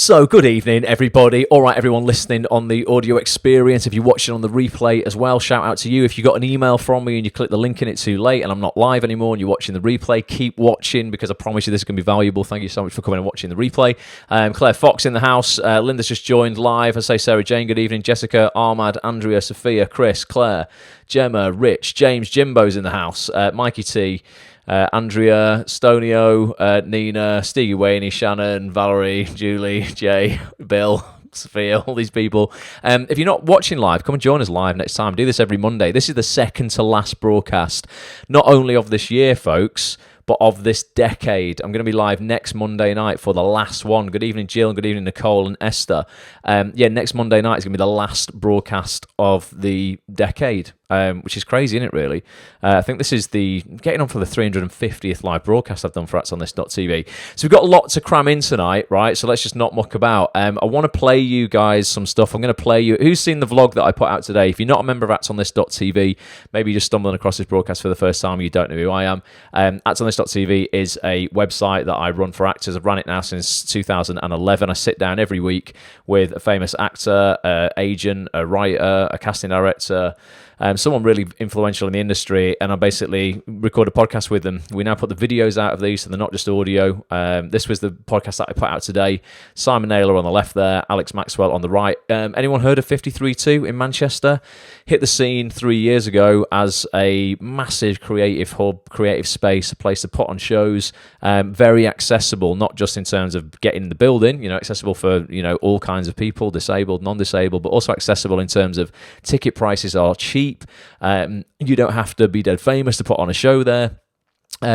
So, good evening, everybody. All right, everyone listening on the audio experience. If you're watching on the replay as well, shout out to you. If you got an email from me and you click the link in it too late and I'm not live anymore and you're watching the replay, keep watching because I promise you this is going to be valuable. Thank you so much for coming and watching the replay. Claire Fox in the house. Linda's just joined live. I say Sarah Jane, good evening. Jessica, Ahmad, Andrea, Sophia, Chris, Claire, Gemma, Rich, James, Jimbo's in the house. Mikey T. Andrea, Stonio, Nina, Stegie Wayne, Shannon, Valerie, Julie, Jay, Bill, Sophia, all these people. If you're not watching live, come and join us live next time. Do this every Monday. This is the second to last broadcast, not only of this year, folks, but of this decade. I'm going to be live next Monday night for the last one. Good evening, Jill, and good evening, Nicole and Esther. Next Monday night is going to be the last broadcast of the decade, which is crazy, isn't it, really? I think this is getting on for the 350th live broadcast I've done for ActsOnThis.tv. So we've got a lot to cram in tonight, right? So let's just not muck about. I want to play you guys some stuff. I'm going to play you... Who's seen the vlog that I put out today? If you're not a member of ActsOnThis.tv, maybe you're just stumbling across this broadcast for the first time and you don't know who I am. ActsOnThis.tv is a website that I run for actors. I've run it now since 2011. I sit down every week with a famous actor, agent, a writer, a casting director, someone really influential in the industry, and I basically record a podcast with them. We now put the videos out of these, so they're not just audio. This was the podcast that I put out today. Simon Naylor on the left there, Alex Maxwell on the right. Anyone heard of 53.2 in Manchester? Hit the scene 3 years ago as a massive creative hub, creative space, a place to put on shows. Very accessible, not just in terms of getting in the building, accessible for, all kinds of people, disabled, non-disabled, but also accessible in terms of ticket prices are cheap. You don't have to be dead famous to put on a show there.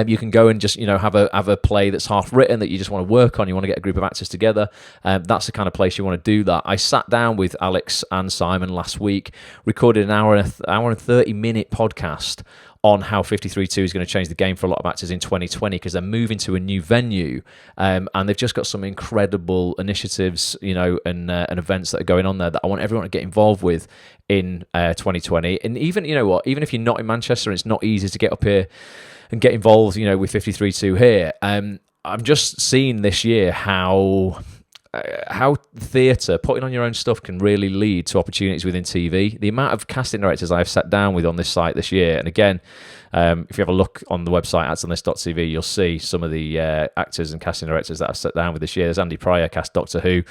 You can go and just, have a play that's half written that you just want to work on. You want to get a group of actors together. That's the kind of place you want to do that. I sat down with Alex and Simon last week, recorded an hour and 30-minute podcast on how 53.2 is going to change the game for a lot of actors in 2020 because they're moving to a new venue and they've just got some incredible initiatives, and events that are going on there that I want everyone to get involved with in 2020. And even, even if you're not in Manchester and it's not easy to get up here and get involved, with 53.2 here, I'm just seeing this year how theatre, putting on your own stuff, can really lead to opportunities within TV. The amount of casting directors I've sat down with on this site this year, and again, if you have a look on the website, ActsOnThis.tv, you'll see some of the actors and casting directors that I've sat down with this year. There's Andy Pryor, cast Doctor Who,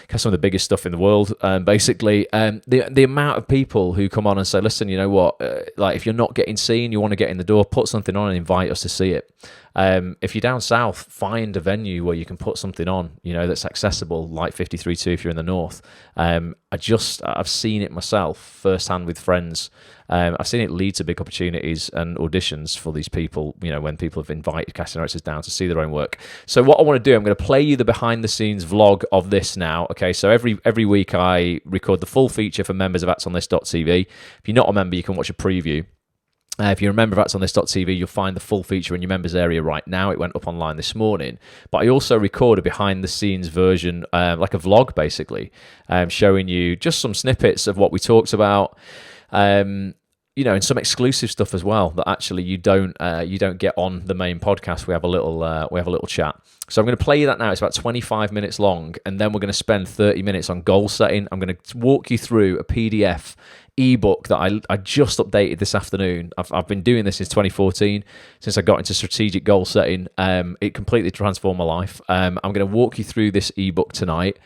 cast some of the biggest stuff in the world, basically. The amount of people who come on and say, listen, you know what, if you're not getting seen, you want to get in the door, put something on and invite us to see it. If you're down south, find a venue where you can put something on, that's accessible, like 53.2 if you're in the north. I've seen it myself firsthand with friends. I've seen it lead to big opportunities and auditions for these people, when people have invited casting directors down to see their own work. So what I want to do, I'm going to play you the behind-the-scenes vlog of this now. Okay, so every week I record the full feature for members of ActsOnThis.tv. If you're not a member, you can watch a preview. If you're a member of ActsOnThis.tv, you'll find the full feature in your members area right now. It went up online this morning. But I also record a behind-the-scenes version, like a vlog, basically, showing you just some snippets of what we talked about, and some exclusive stuff as well that actually you don't get on the main podcast. We have a little chat. So I'm going to play you that now. It's about 25 minutes long, and then we're going to spend 30 minutes on goal setting. I'm going to walk you through a PDF ebook that I just updated this afternoon. I've been doing this since 2014, since I got into strategic goal setting. It completely transformed my life. I'm going to walk you through this ebook tonight,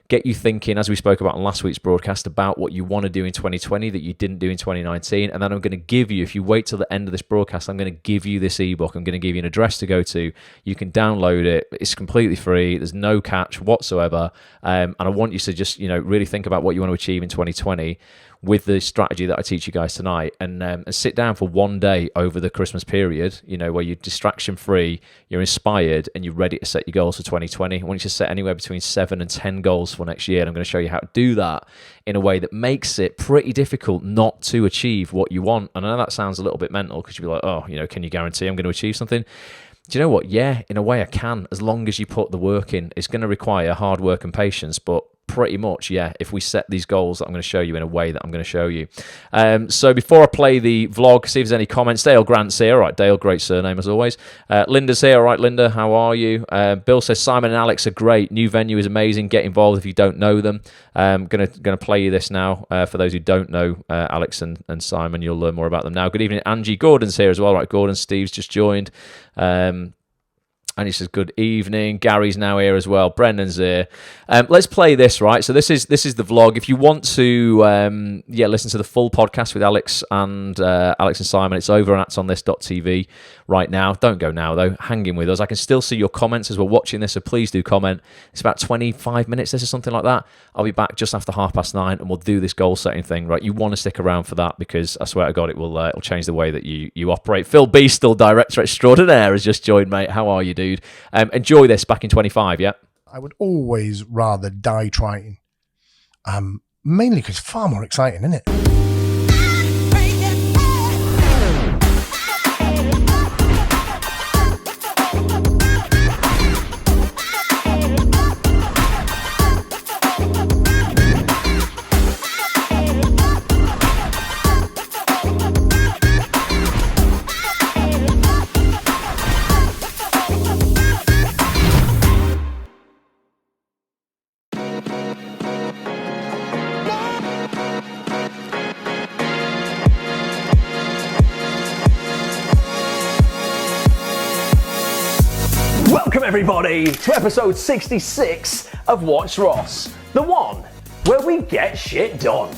get you thinking, as we spoke about on last week's broadcast, about what you want to do in 2020 that you didn't do in 2019. And then I'm going to give you, if you wait till the end of this broadcast, I'm going to give you this ebook. I'm going to give you an address to go to. You can download it. It's completely free. There's no catch whatsoever. And I want you to just, really think about what you want to achieve in 2020 with the strategy that I teach you guys tonight, and sit down for one day over the Christmas period, where you're distraction free, you're inspired, and you're ready to set your goals for 2020. I want you to set anywhere between 7 and 10 goals for next year, and I'm going to show you how to do that in a way that makes it pretty difficult not to achieve what you want. And I know that sounds a little bit mental because you'll be like, oh, can you guarantee I'm going to achieve something? Do you know what? Yeah, in a way I can, as long as you put the work in. It's going to require hard work and patience, but pretty much, yeah, if we set these goals that I'm going to show you in a way that I'm going to show you. So before I play the vlog, see if there's any comments. Dale Grant's here. All right, Dale, great surname as always. Linda's here. All right, Linda, how are you? Bill says, Simon and Alex are great. New venue is amazing. Get involved if you don't know them. Gonna play you this now. For those who don't know Alex and Simon, you'll learn more about them now. Good evening. Angie Gordon's here as well. All right, Gordon, Steve's just joined. And he says, good evening. Gary's now here as well. Brendan's here. Let's play this, right? So this is the vlog. If you want to listen to the full podcast with Alex and Simon, it's over on actsonthis.tv right now. Don't go now, though. Hang in with us. I can still see your comments as we're watching this, so please do comment. It's about 25 minutes, this is something like that. I'll be back just after 9:30, and we'll do this goal-setting thing, right? You want to stick around for that, because I swear to God, it'll change the way that you operate. Phil Beastle, director extraordinaire, has just joined, mate. How are you, dude? Enjoy this back in 25, yeah? I would always rather die trying. Mainly because it's far more exciting, isn't it? Welcome everybody to episode 66 of Watch Ross, the one where we get shit done.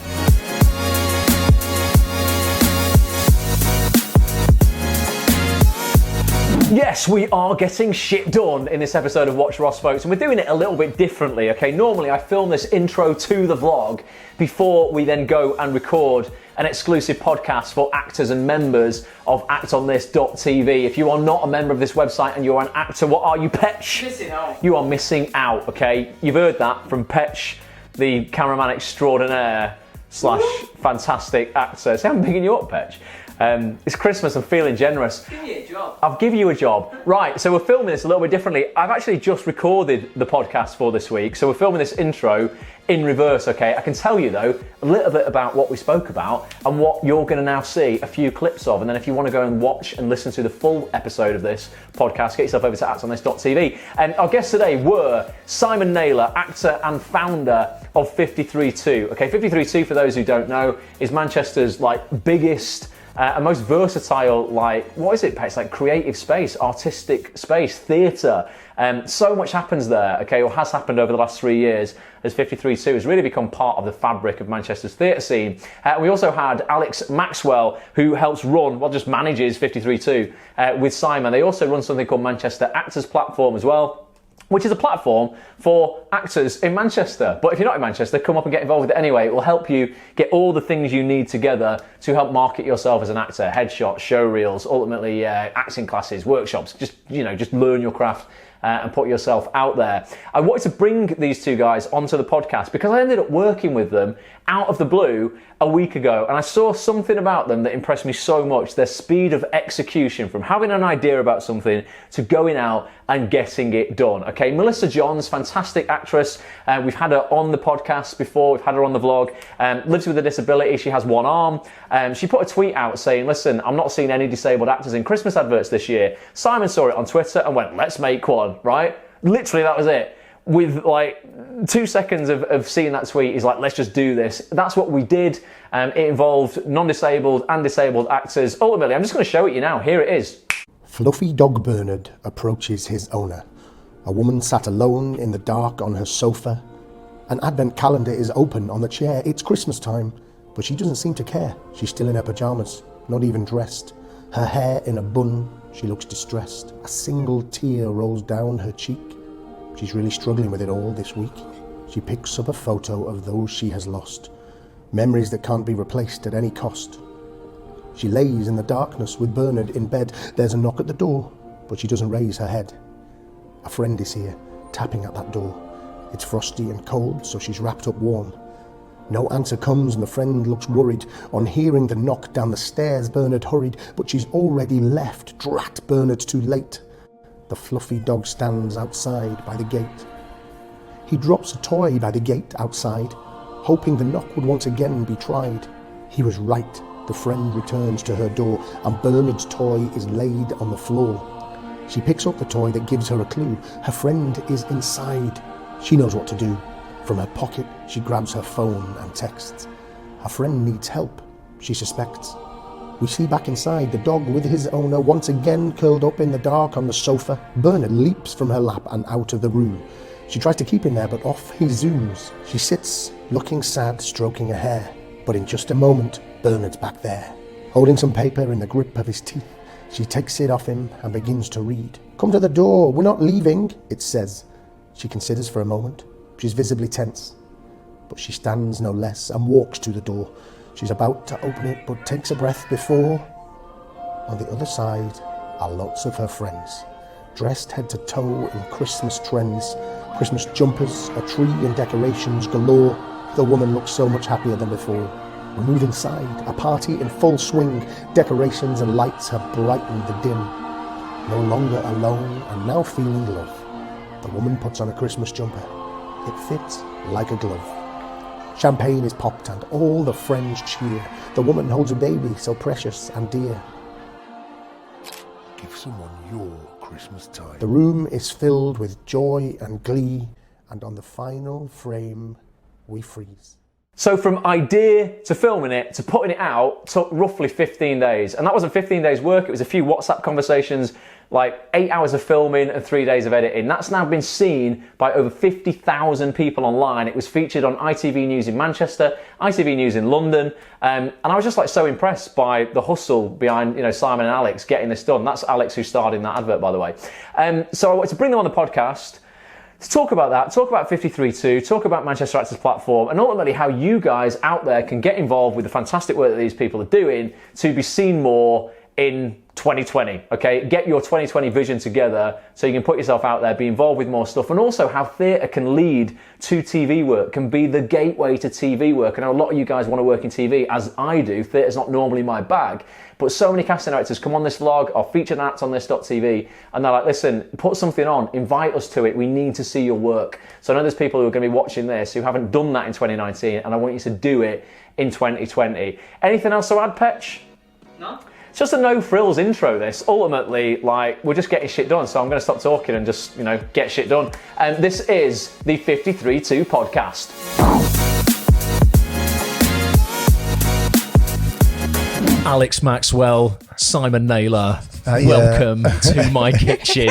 Yes, we are getting shit done in this episode of Watch Ross, folks, and we're doing it a little bit differently, okay? Normally I film this intro to the vlog before we then go and record an exclusive podcast for actors and members of actsonthis.tv. If you are not a member of this website and you're an actor, what are you, Petch? Missing out. You are missing out, okay? You've heard that from Petch, the cameraman extraordinaire / fantastic actor. See, I'm bigging you up, Petch. It's Christmas, I'm feeling generous. Give me a job. I'll give you a job. Right, so we're filming this a little bit differently. I've actually just recorded the podcast for this week, so we're filming this intro in reverse, okay? I can tell you, though, a little bit about what we spoke about and what you're going to now see a few clips of, and then if you want to go and watch and listen to the full episode of this podcast, get yourself over to actsonthis.tv. And our guests today were Simon Naylor, actor and founder of 53.2. Okay, 53.2, for those who don't know, is Manchester's biggest and most versatile, what is it, Pat? It's like creative space, artistic space, theatre. So much happens there, okay, or has happened over the last 3 years, as 53.2 has really become part of the fabric of Manchester's theatre scene. We also had Alex Maxwell, who helps run, just manages 53.2 with Simon. They also run something called Manchester Actors Platform as well, which is a platform for actors in Manchester. But if you're not in Manchester, come up and get involved with it anyway. It will help you get all the things you need together to help market yourself as an actor. Headshots, show reels, ultimately acting classes, workshops. Just learn your craft and put yourself out there. I wanted to bring these two guys onto the podcast because I ended up working with them out of the blue a week ago, and I saw something about them that impressed me so much. Their speed of execution, from having an idea about something to going out and getting it done. Okay, Melissa Johns, fantastic actress. We've had her on the podcast before, we've had her on the vlog. Lives with a disability, she has one arm. She put a tweet out saying, listen, I'm not seeing any disabled actors in Christmas adverts this year. Simon saw it on Twitter and went, let's make one, right? Literally, that was it. With 2 seconds of seeing that tweet, he's like, let's just do this. That's what we did. It involved non-disabled and disabled actors. Ultimately, I'm just going to show it you now. Here it is. Fluffy dog Bernard approaches his owner. A woman sat alone in the dark on her sofa. An advent calendar is open on the chair. It's Christmas time, but she doesn't seem to care. She's still in her pajamas, not even dressed. Her hair in a bun, she looks distressed. A single tear rolls down her cheek. She's really struggling with it all this week. She picks up a photo of those she has lost, memories that can't be replaced at any cost. She lays in the darkness with Bernard in bed. There's a knock at the door, but she doesn't raise her head. A friend is here, tapping at that door. It's frosty and cold, so she's wrapped up warm. No answer comes and the friend looks worried. On hearing the knock down the stairs, Bernard hurried, but she's already left. Drat, Bernard's too late. The fluffy dog stands outside by the gate. He drops a toy by the gate outside, hoping the knock would once again be tried. He was right. The friend returns to her door, and Bernard's toy is laid on the floor. She picks up the toy that gives her a clue. Her friend is inside. She knows what to do. From her pocket, she grabs her phone and texts. Her friend needs help, she suspects. We see back inside the dog with his owner once again curled up in the dark on the sofa. Bernard leaps from her lap and out of the room. She tries to keep him there, but off he zooms. She sits, looking sad, stroking her hair. But in just a moment, Bernard's back there, holding some paper in the grip of his teeth. She takes it off him and begins to read. "Come to the door, we're not leaving," it says. She considers for a moment. She's visibly tense, but she stands no less and walks to the door. She's about to open it, but takes a breath before. On the other side are lots of her friends, dressed head to toe in Christmas trends. Christmas jumpers, a tree and decorations galore. The woman looks so much happier than before. We move inside, a party in full swing. Decorations and lights have brightened the dim. No longer alone and now feeling love. The woman puts on a Christmas jumper. It fits like a glove. Champagne is popped and all the friends cheer. The woman holds a baby so precious and dear. Give someone your Christmas time. The room is filled with joy and glee, and on the final frame, we freeze. So from idea to filming it to putting it out took roughly 15 days. And that wasn't 15 days work, it was a few WhatsApp conversations, like 8 hours of filming and 3 days of editing. That's now been seen by over 50,000 people online. It was featured on ITV News in Manchester, ITV News in London. And I was just like so impressed by the hustle behind, Simon and Alex getting this done. That's Alex who starred in that advert, by the way. So I wanted to bring them on the podcast to talk about that, talk about 53.2, talk about Manchester Actors platform, and ultimately how you guys out there can get involved with the fantastic work that these people are doing to be seen more in 2020, okay? Get your 2020 vision together so you can put yourself out there, be involved with more stuff, and also how theatre can lead to TV work, can be the gateway to TV work. I know a lot of you guys want to work in TV, as I do. Theatre's not normally my bag, but so many casting directors come on this vlog or featured and act on this.tv, and they're like, listen, put something on, invite us to it, we need to see your work. So I know there's people who are going to be watching this who haven't done that in 2019, and I want you to do it in 2020. Anything else to add, Petch? No. It's just a no-frills intro, this. Ultimately, we're just getting shit done, so I'm going to stop talking and just, get shit done. And this is the 53.2 podcast. Alex Maxwell, Simon Naylor, welcome to my kitchen.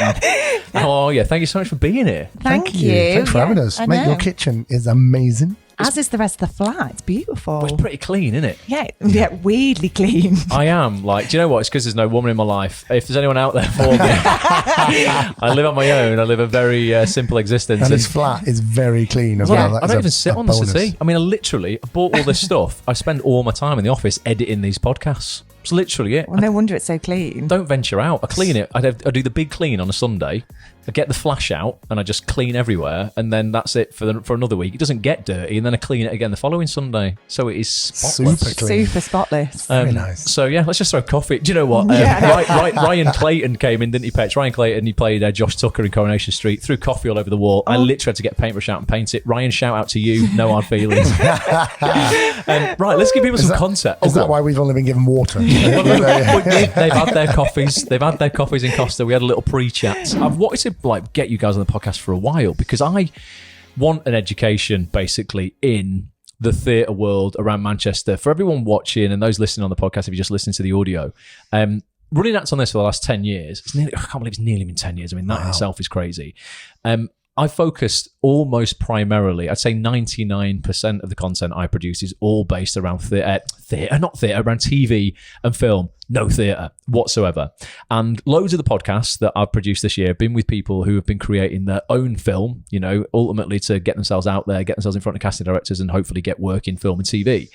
How are you? Thank you so much for being here. Thank you. Thanks for having us. I Mate, know. your kitchen is amazing. As is the rest of the flat. It's beautiful. Well, it's pretty clean, isn't it? Yeah, weirdly clean. I am. Do you know what? It's because there's no woman in my life. If there's anyone out there for me, I live on my own. I live a very simple existence. And his flat is very clean as Yeah, well. I don't even sit on the settee. I mean, I bought all this stuff. I spend all my time in the office editing these podcasts. It's literally it. Well, no wonder it's so clean. Don't venture out. I clean it. I do the big clean on a Sunday. I get the flash out and I just clean everywhere, and then that's it for another week. It doesn't get dirty, and then I clean it again the following Sunday. So it is spotless. Super clean. Super spotless. Very nice. So yeah, let's just throw coffee. Do you know what? Ryan Clayton came in, didn't he, Petch? Ryan Clayton, he played Josh Tucker in Coronation Street, threw coffee all over the wall. I literally had to get a paintbrush out and paint it. Ryan, shout out to you. No hard feelings. Right, let's give people some concept. Is that why we've only been given water? They've had their coffees. They've had their coffees in Costa. We had a little pre-chat. I've wanted to get you guys on the podcast for a while because I want an education basically in the theatre world around Manchester for everyone watching and those listening on the podcast. If you just listen to the audio, running acts on this for the last 10 years. I can't believe it's nearly been 10 years. I mean, that in itself is crazy. I focused almost primarily, I'd say 99% of the content I produce is all based around around TV and film, no theatre whatsoever. And loads of the podcasts that I've produced this year have been with people who have been creating their own film, ultimately to get themselves out there, get themselves in front of casting directors and hopefully get work in film and TV.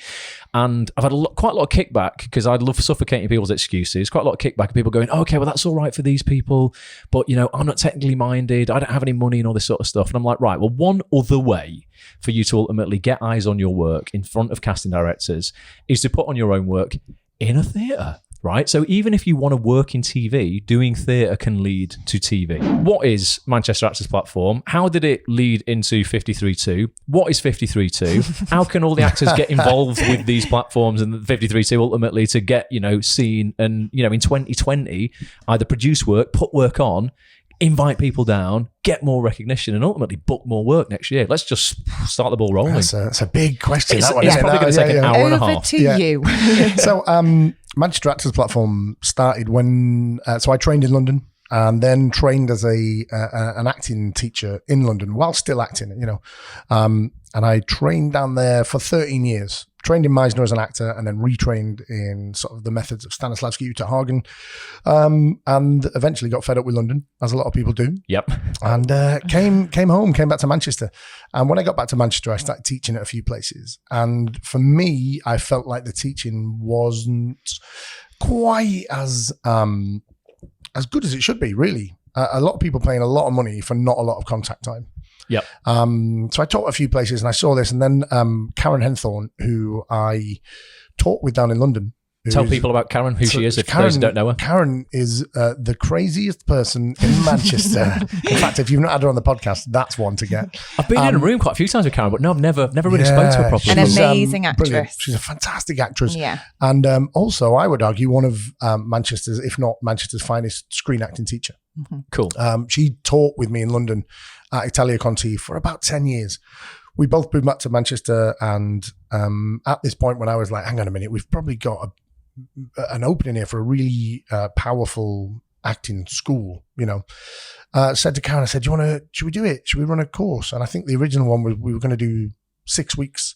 And I've had quite a lot of kickback because I love suffocating people's excuses. Quite a lot of kickback of people going, okay, well, that's all right for these people, but, I'm not technically minded. I don't have any money and all this sort of stuff. And I'm like, right, well, one other way for you to ultimately get eyes on your work in front of casting directors is to put on your own work in a theatre. right? So even if you want to work in TV, doing theatre can lead to TV. What is Manchester Actors Platform? How did it lead into 53.2? What is 53.2? How can all the actors get involved with these platforms and 53.2 ultimately to get, seen and, in 2020, either produce work, put work on, invite people down, get more recognition, and ultimately book more work next year? Let's just start the ball rolling. That's a big question. It's, that one, it's isn't probably it? going to take an hour and a Over half. to you. So Manchester Actors Platform started when, so I trained in London and then trained as an acting teacher in London while still acting, and I trained down there for 13 years. Trained in Meisner as an actor and then retrained in sort of the methods of Stanislavski, Uta Hagen, and eventually got fed up with London, as a lot of people do. Yep. And came back to Manchester. And when I got back to Manchester, I started teaching at a few places. And for me, I felt like the teaching wasn't quite as good as it should be, really. A lot of people paying a lot of money for not a lot of contact time. Yep. So I taught a few places and I saw this, and then Karen Henthorne, who I taught with down in London. Tell people about Karen, who she is, if those who don't know her. Karen is the craziest person in Manchester. In fact, if you've not had her on the podcast, that's one to get. I've been in a room quite a few times with Karen, but no, I've never really spoke to her properly. An amazing brilliant. actress. She's a fantastic actress. Yeah. And also, I would argue, one of Manchester's, if not Manchester's finest screen acting teacher. Cool. She taught with me in London at Italia Conti for about 10 years. We both moved back to Manchester, and at this point when I was like, hang on a minute, we've probably got an opening here for a really powerful acting school, said to Karen, I said, should we do it? Should we run a course? And I think the original one was we were going to do 6 weeks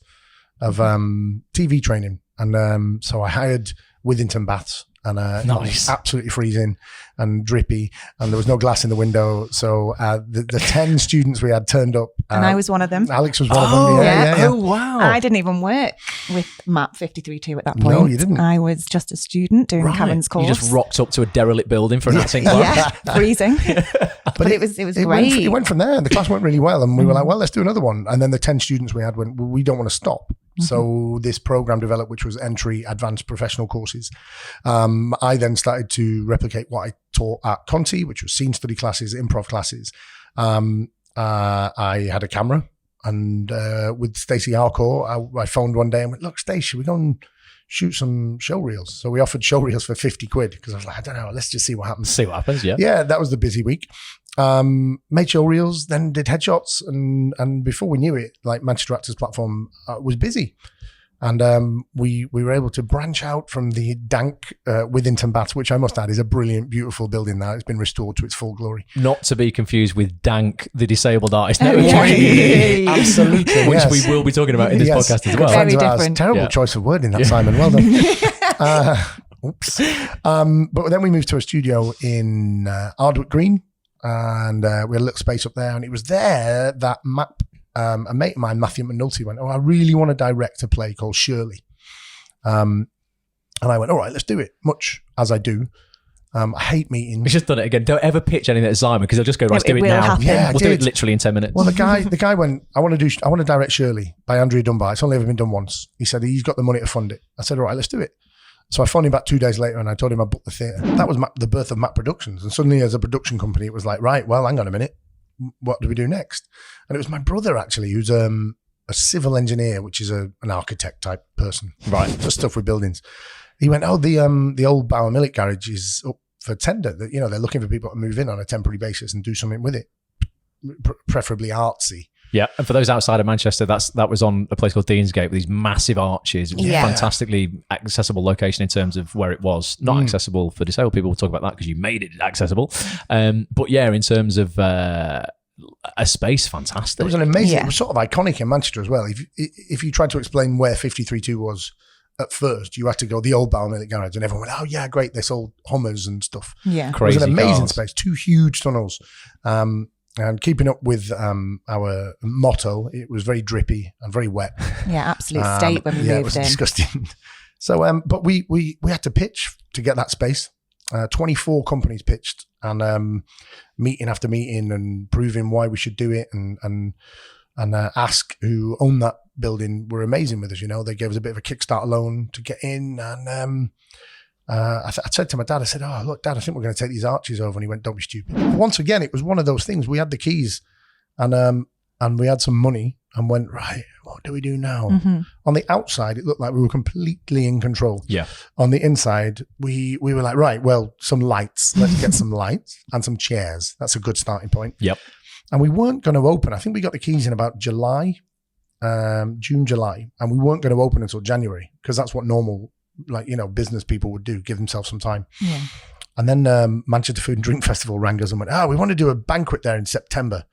of TV training. And so I hired Withington baths, and it was absolutely freezing and drippy, and there was no glass in the window. So the 10 students we had turned up. And I was one of them. Alex was one of them. Yeah. Oh, wow. I didn't even work with MAP 53.2 at that point. No, you didn't. I was just a student doing Karen's course. You just rocked up to a derelict building for an acting class. Yeah, freezing. But it was great. It went from there, and the class went really well, and we were like, well, let's do another one. And then the 10 students we had went, well, we don't want to stop. So this program developed, which was entry advanced professional courses. I then started to replicate what I taught at Conti, which was scene study classes, improv classes. I had a camera, and with Stacey Harcourt, I phoned one day and went, look, Stacey, should we go and shoot some show reels? So we offered show reels for 50 quid because I was like, I don't know, let's just see what happens. See what happens, yeah. Yeah, that was the busy week. Made show reels, then did headshots, and before we knew it, like Manchester Actors Platform was busy. And we were able to branch out from the dank Withington Baths, which I must add is a brilliant, beautiful building now. It's been restored to its full glory. Not to be confused with Dank, the Disabled Artist Network, Absolutely. which yes. we will be talking about in this podcast as well. Very Friends of ours. different. Terrible choice of wording that, Simon. Well done. Oops. But then we moved to a studio in Ardwick Green, and we had a little space up there, and it was there that a mate of mine, Matthew McNulty, went, I really want to direct a play called Shirley. And I went, all right, let's do it, much as I do. I hate meetings. He's just done it again. Don't ever pitch anything to Simon, because he'll just go, right, let's do it will now. happen. Yeah, we'll do it literally in 10 minutes. Well, the guy went, I want to direct Shirley by Andrea Dunbar. It's only ever been done once. He said he's got the money to fund it. I said, all right, let's do it. So I phoned him back 2 days later, and I told him I booked the theatre. That was the birth of MAP Productions. And suddenly, as a production company, it was like, right, well, hang on a minute. What do we do next? And it was my brother, actually, who's a civil engineer, which is an architect type person. Right. For stuff with buildings. He went, the old Bauer Millet garage is up for tender. That they're looking for people to move in on a temporary basis and do something with it, preferably artsy. Yeah, and for those outside of Manchester, that was on a place called Deansgate with these massive arches. It was a fantastically accessible location in terms of where it was. Not accessible for disabled people. We'll talk about that because you made it accessible. But yeah, in terms of a space, fantastic. It was an amazing, it was sort of iconic in Manchester as well. If you tried to explain where 53.2 was at first, you had to go the old Bauer Millet garage, and everyone went, oh yeah, great, this old Hummers and stuff. Yeah. Crazy It was an amazing cars. space, 2 huge tunnels. And keeping up with our motto, it was very drippy and very wet. Yeah, absolute state when we it moved was in. disgusting. So, but we had to pitch to get that space. 24 companies pitched, and meeting after meeting, and proving why we should do it, and Ask, who owned that building, were amazing with us. They gave us a bit of a Kickstarter loan to get in, and I said to my dad, I said, "Oh, look, Dad, I think we're going to take these arches over." And he went, "Don't be stupid." Once again, it was one of those things. We had the keys, and we had some money, and went, right, what do we do now? On the outside, it looked like we were completely in control. Yeah. On the inside, we were like, right, well, some lights. Let's get some lights and some chairs. That's a good starting point. Yep. And we weren't going to open. I think we got the keys in about June, July, and we weren't going to open until January, because that's what normal, business people would do, give themselves some time. Yeah. And then Manchester Food and Drink Festival rang us and went, we want to do a banquet there in September.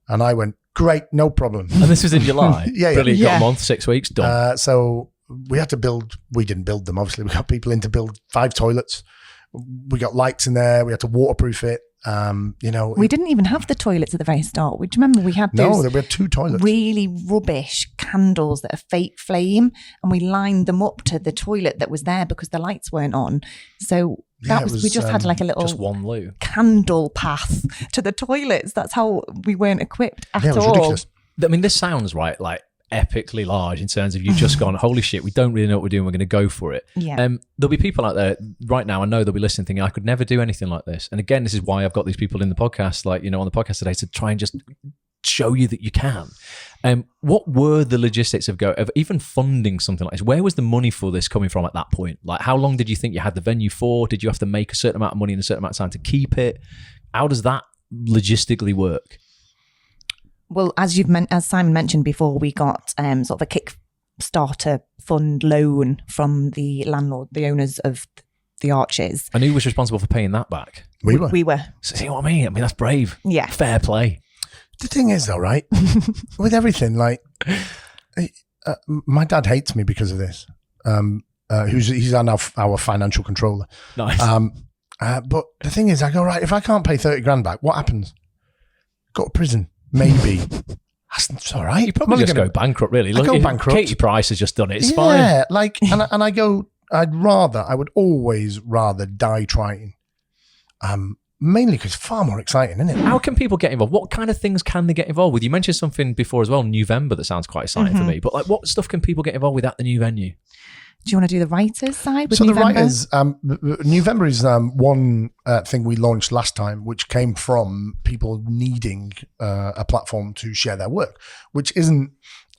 And I went, great, no problem. And this was in July. Yeah. Brilliant. Got a month, 6 weeks, done. So we had to build, we didn't build them, obviously. We got people in to build 5 toilets. We got lights in there. We had to waterproof it. We didn't even have the toilets at the very start. Do you remember we had those? No, we had 2 toilets. Really rubbish candles that are fake flame, and we lined them up to the toilet that was there because the lights weren't on. So we just had like a little just one loo candle path to the toilets. That's how we weren't equipped at it was all. ridiculous. I mean, this sounds like epically large in terms of you've just gone, holy shit, we don't really know what we're doing, we're going to go for it. Yeah. There'll be people out there right now, I know they'll be listening thinking, I could never do anything like this. And again, this is why I've got these people in the podcast, on the podcast today, to try and just show you that you can. What were the logistics of even funding something like this? Where was the money for this coming from at that point? Like, how long did you think you had the venue for? Did you have to make a certain amount of money in a certain amount of time to keep it? How does that logistically work? Well, as Simon mentioned before, we got sort of a Kickstarter fund loan from the landlord, the owners of the arches. And who was responsible for paying that back? We were. We were. See what I mean? I mean, that's brave. Yeah. Fair play. The thing is, though, right, with everything, my dad hates me because of this. He's our financial controller. Nice. But the thing is, I go, right, if I can't pay 30 grand back, what happens? Go to prison, maybe. That's all right. You probably just go bankrupt, really. Look, go bankrupt. Katie Price has just done it. It's fine. Yeah, and I go, I would always rather die trying. Mainly because it's far more exciting, isn't it? How can people get involved? What kind of things can they get involved with? You mentioned something before as well, November, that sounds quite exciting for me. But what stuff can people get involved with at the new venue? Do you want to do the writers' side with So November? The writers, November is one thing we launched last time, which came from people needing a platform to share their work, which isn't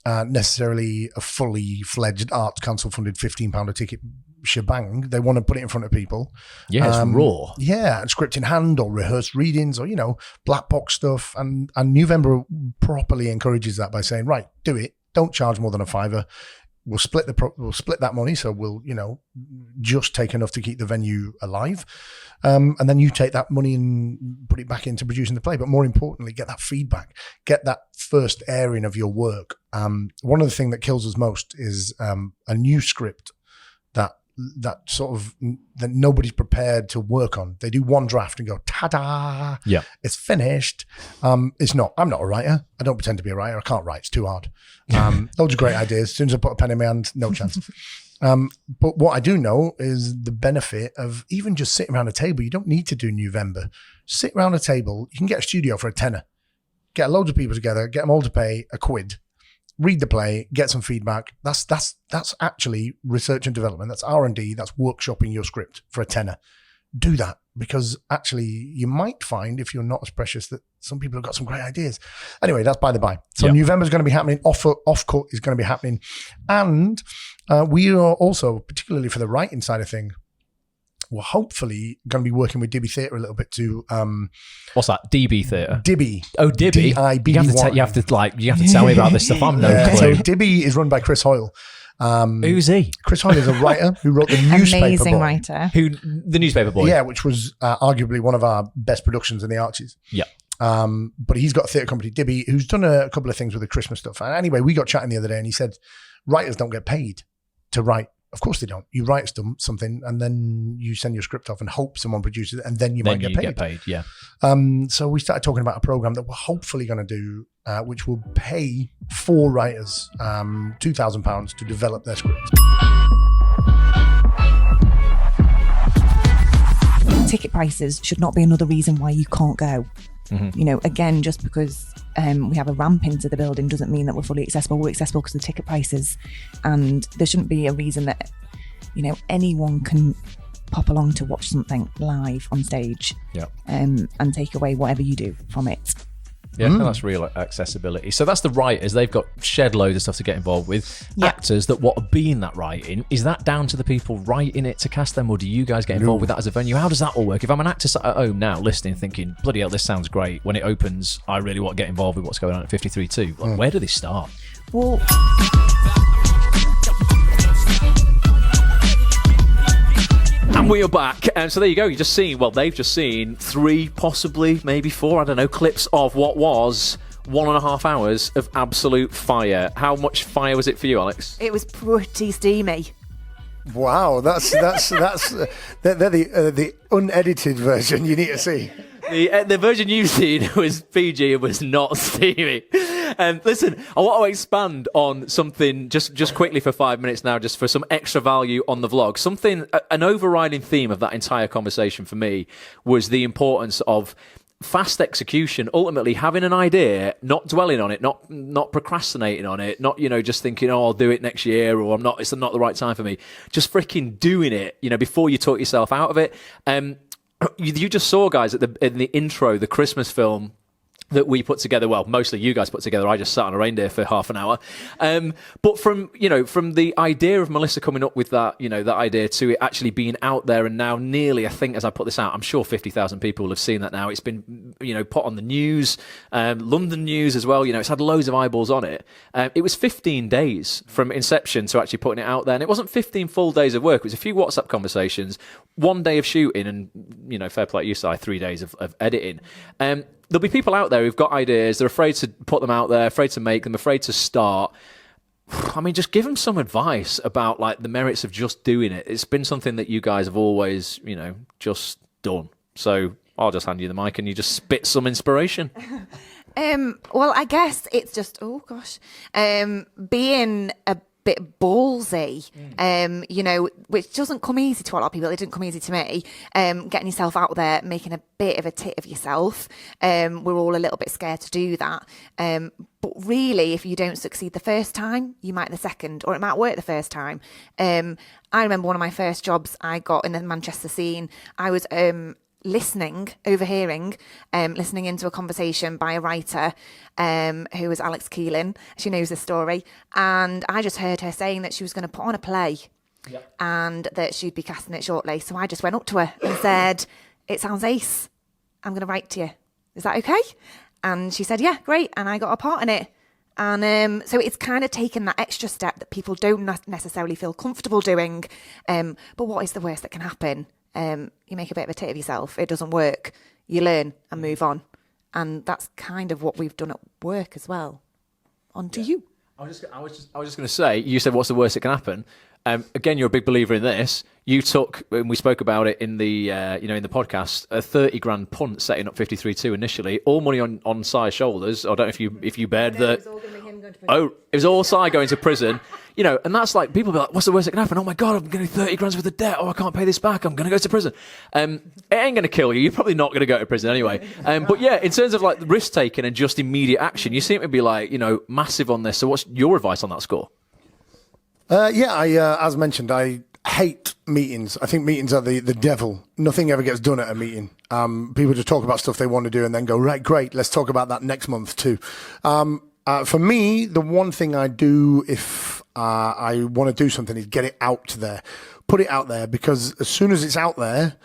necessarily a fully fledged Arts Council funded £15 a ticket shebang. They want to put it in front of people. Yeah, it's raw. Yeah, and script in hand or rehearsed readings or, black box stuff. And November properly encourages that by saying, right, do it. Don't charge more than a £5. We'll split that money, so we'll just take enough to keep the venue alive, and then you take that money and put it back into producing the play. But more importantly, get that feedback, get that first airing of your work. One of the things that kills us most is a new script that nobody's prepared to work on. They do one draft and go, ta-da, yeah, it's finished. It's not. I'm not a writer. I don't pretend to be a writer. I can't write. It's too hard. Loads of great ideas. As soon as I put a pen in my hand, no chance. But what I do know is the benefit of even just sitting around a table. You don't need to do November. Sit around a table. You can get a studio for £10. Get loads of people together, get them all to pay £1. Read the play, get some feedback. That's actually research and development. That's R&D. That's workshopping your script for £10. Do that, because actually you might find, if you're not as precious, that some people have got some great ideas. Anyway, that's by the by. So November is going to be happening. Off-cut is going to be happening. And we are also, particularly for the writing side of things, we're hopefully going to be working with Dibby Theatre a little bit to what's that? DB Theatre. Dibby. Oh, Dibby. D-I-B-B-Y. You have to tell me about this stuff. I'm no clue. So Dibby is run by Chris Hoyle. Who's he? Chris Hoyle is a writer who wrote the Newspaper Amazing Boy. writer. The Newspaper Boy. Yeah, which was arguably one of our best productions in the Arches. Yeah. But he's got a theatre company, Dibby, who's done a couple of things with the Christmas stuff. And anyway, we got chatting the other day and he said, writers don't get paid to write. Of course they don't. You write something and then you send your script off and hope someone produces it, and then you might get paid. Yeah. So we started talking about a program that we're hopefully going to do, which will pay 4 writers £2,000 to develop their script. Ticket prices should not be another reason why you can't go. Mm-hmm. Again, just because we have a ramp into the building doesn't mean that we're fully accessible. We're accessible because of the ticket prices, and there shouldn't be a reason that anyone can pop along to watch something live on stage, and take away whatever you do from it. Yeah, no, that's real accessibility. So that's the writers. They've got shed loads of stuff to get involved with. Actors that want to be in that writing. Is that down to the people writing it to cast them, or do you guys get involved with that as a venue? How does that all work? If I'm an actor sat at home now listening, thinking, bloody hell, this sounds great. When it opens, I really want to get involved with what's going on at 53.2. Like, where do they start? Well, And we are back. And so there you go. They've just seen 3, possibly, maybe 4, I don't know, clips of what was 1.5 hours of absolute fire. How much fire was it for you, Alex? it was pretty steamy. Wow, that's they're the unedited version you need to see. The version you've seen was PG and was not steamy. Listen, I want to expand on something just quickly for 5 minutes now, just for some extra value on the vlog. An overriding theme of that entire conversation for me was the importance of fast execution, ultimately having an idea, not dwelling on it, not procrastinating on it, not, just thinking, oh, I'll do it next year, or it's not the right time for me. Just freaking doing it, before you talk yourself out of it. You just saw, guys, in the intro, the Christmas film that we put together. Well, mostly you guys put together. I just sat on a reindeer for half an hour. But from the idea of Melissa coming up with that, that idea to it actually being out there, and now nearly, I think, as I put this out, I'm sure 50,000 people have seen that now. It's been, put on the news, London news as well. It's had loads of eyeballs on it. It was 15 days from inception to actually putting it out there. And it wasn't 15 full days of work. It was a few WhatsApp conversations, 1 day of shooting, and, fair play to you, Si, 3 days of editing. There'll be people out there who've got ideas. They're afraid to put them out there, afraid to make them, afraid to start. I mean, just give them some advice about the merits of just doing it. It's been something that you guys have always, just done. So I'll just hand you the mic and you just spit some inspiration. Well, I guess it's just, being a bit ballsy, which doesn't come easy to a lot of people. It didn't come easy to me. Getting yourself out there, making a bit of a tit of yourself. We're all a little bit scared to do that. But really, if you don't succeed the first time, you might the second, or it might work the first time. I remember one of my first jobs I got in the Manchester scene. I was listening into a conversation by a writer who was Alex Keelan. She knows the story. And I just heard her saying that she was going to put on a play and that she'd be casting it shortly. So I just went up to her and said, it sounds ace. I'm going to write to you. Is that okay? And she said, yeah, great. And I got a part in it. And so it's kind of taken that extra step that people don't necessarily feel comfortable doing. But what is the worst that can happen? You make a bit of a tit of yourself. It doesn't work. You learn and move on. And that's kind of what we've done at work as well. On to you. I was just going to say, you said, what's the worst that can happen? Again, you're a big believer in this. You took, and we spoke about it in the in the podcast, a 30 grand punt setting up 53.2 initially, all money on Si's shoulders. I don't know if you bared the. It was all Si going to prison. And that's people be like, what's the worst that can happen? Oh my God, I'm going to 30 grand worth of debt. Oh, I can't pay this back. I'm going to go to prison. It ain't going to kill you. You're probably not going to go to prison anyway. But yeah, in terms of risk taking and just immediate action, you seem to be massive on this. So what's your advice on that score? As mentioned, I hate meetings. I think meetings are the devil. Nothing ever gets done at a meeting. People just talk about stuff they want to do and then go, right, great, let's talk about that next month too. For me, the one thing I do if I want to do something is get it out there, put it out there, because as soon as it's out there,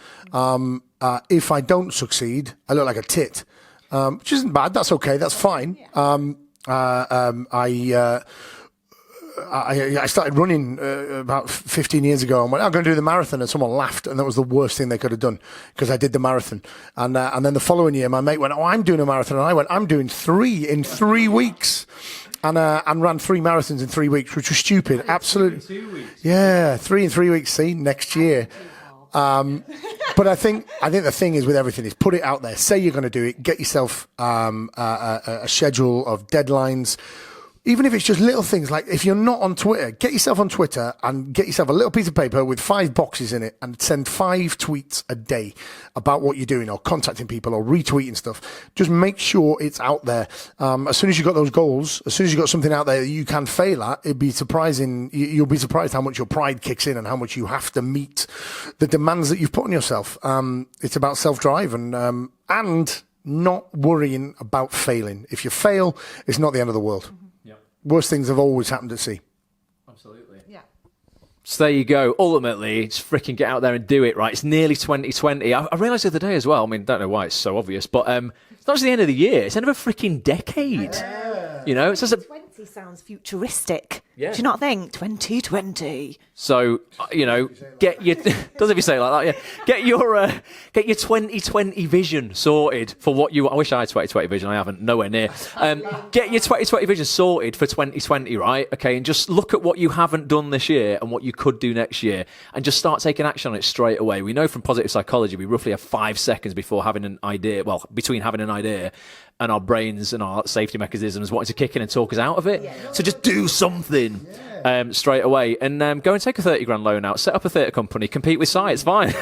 if I don't succeed, I look like a tit, which isn't bad. That's okay. That's fine. I started running about 15 years ago and went, I'm going to do the marathon, and someone laughed, and that was the worst thing they could have done because I did the marathon. And then the following year, my mate went, oh, I'm doing a marathon. And I went, I'm doing 3 in 3 weeks. And ran 3 marathons in 3 weeks, which was stupid. Absolutely. 2 weeks. Yeah, 3 in 3 weeks. See, next year. But I think the thing is with everything is put it out there. Say you're going to do it. Get yourself a schedule of deadlines. even if it's just little things, like if you're not on Twitter, get yourself on Twitter and get yourself a little piece of paper with 5 boxes in it and send 5 tweets a day about what you're doing or contacting people or retweeting stuff. Just make sure it's out there. As soon as you've got those goals, as soon as you've got something out there that you can fail at, it'd be surprising. You'll be surprised how much your pride kicks in and how much you have to meet the demands that you've put on yourself. It's about self-drive and not worrying about failing. If you fail, it's not the end of the world. Yep. Worst things have always happened at sea. Absolutely. Yeah. So there you go. Ultimately, it's freaking get out there and do it, right? It's nearly 2020. I realised the other day as well, I mean, don't know why it's so obvious, but it's not just the end of the year, it's the end of a freaking decade. You know, it's just 2020 sounds futuristic. Yeah. Do you not think? 2020. So, you know, get your doesn't if you say it like that, yeah. Get your 2020 vision sorted for what you. I wish I had 2020 vision. I haven't, nowhere near. Get your 2020 vision sorted for 2020, right? Okay, and just look at what you haven't done this year and what you could do next year, and just start taking action on it straight away. We know from positive psychology we roughly have 5 seconds before having an idea. Well, between having an idea and our brains and our safety mechanisms wanting to kick in and talk us out of it. Yeah. So just do something straight away and go and take a 30 grand loan out, set up a theatre company, compete with Sci, it's fine.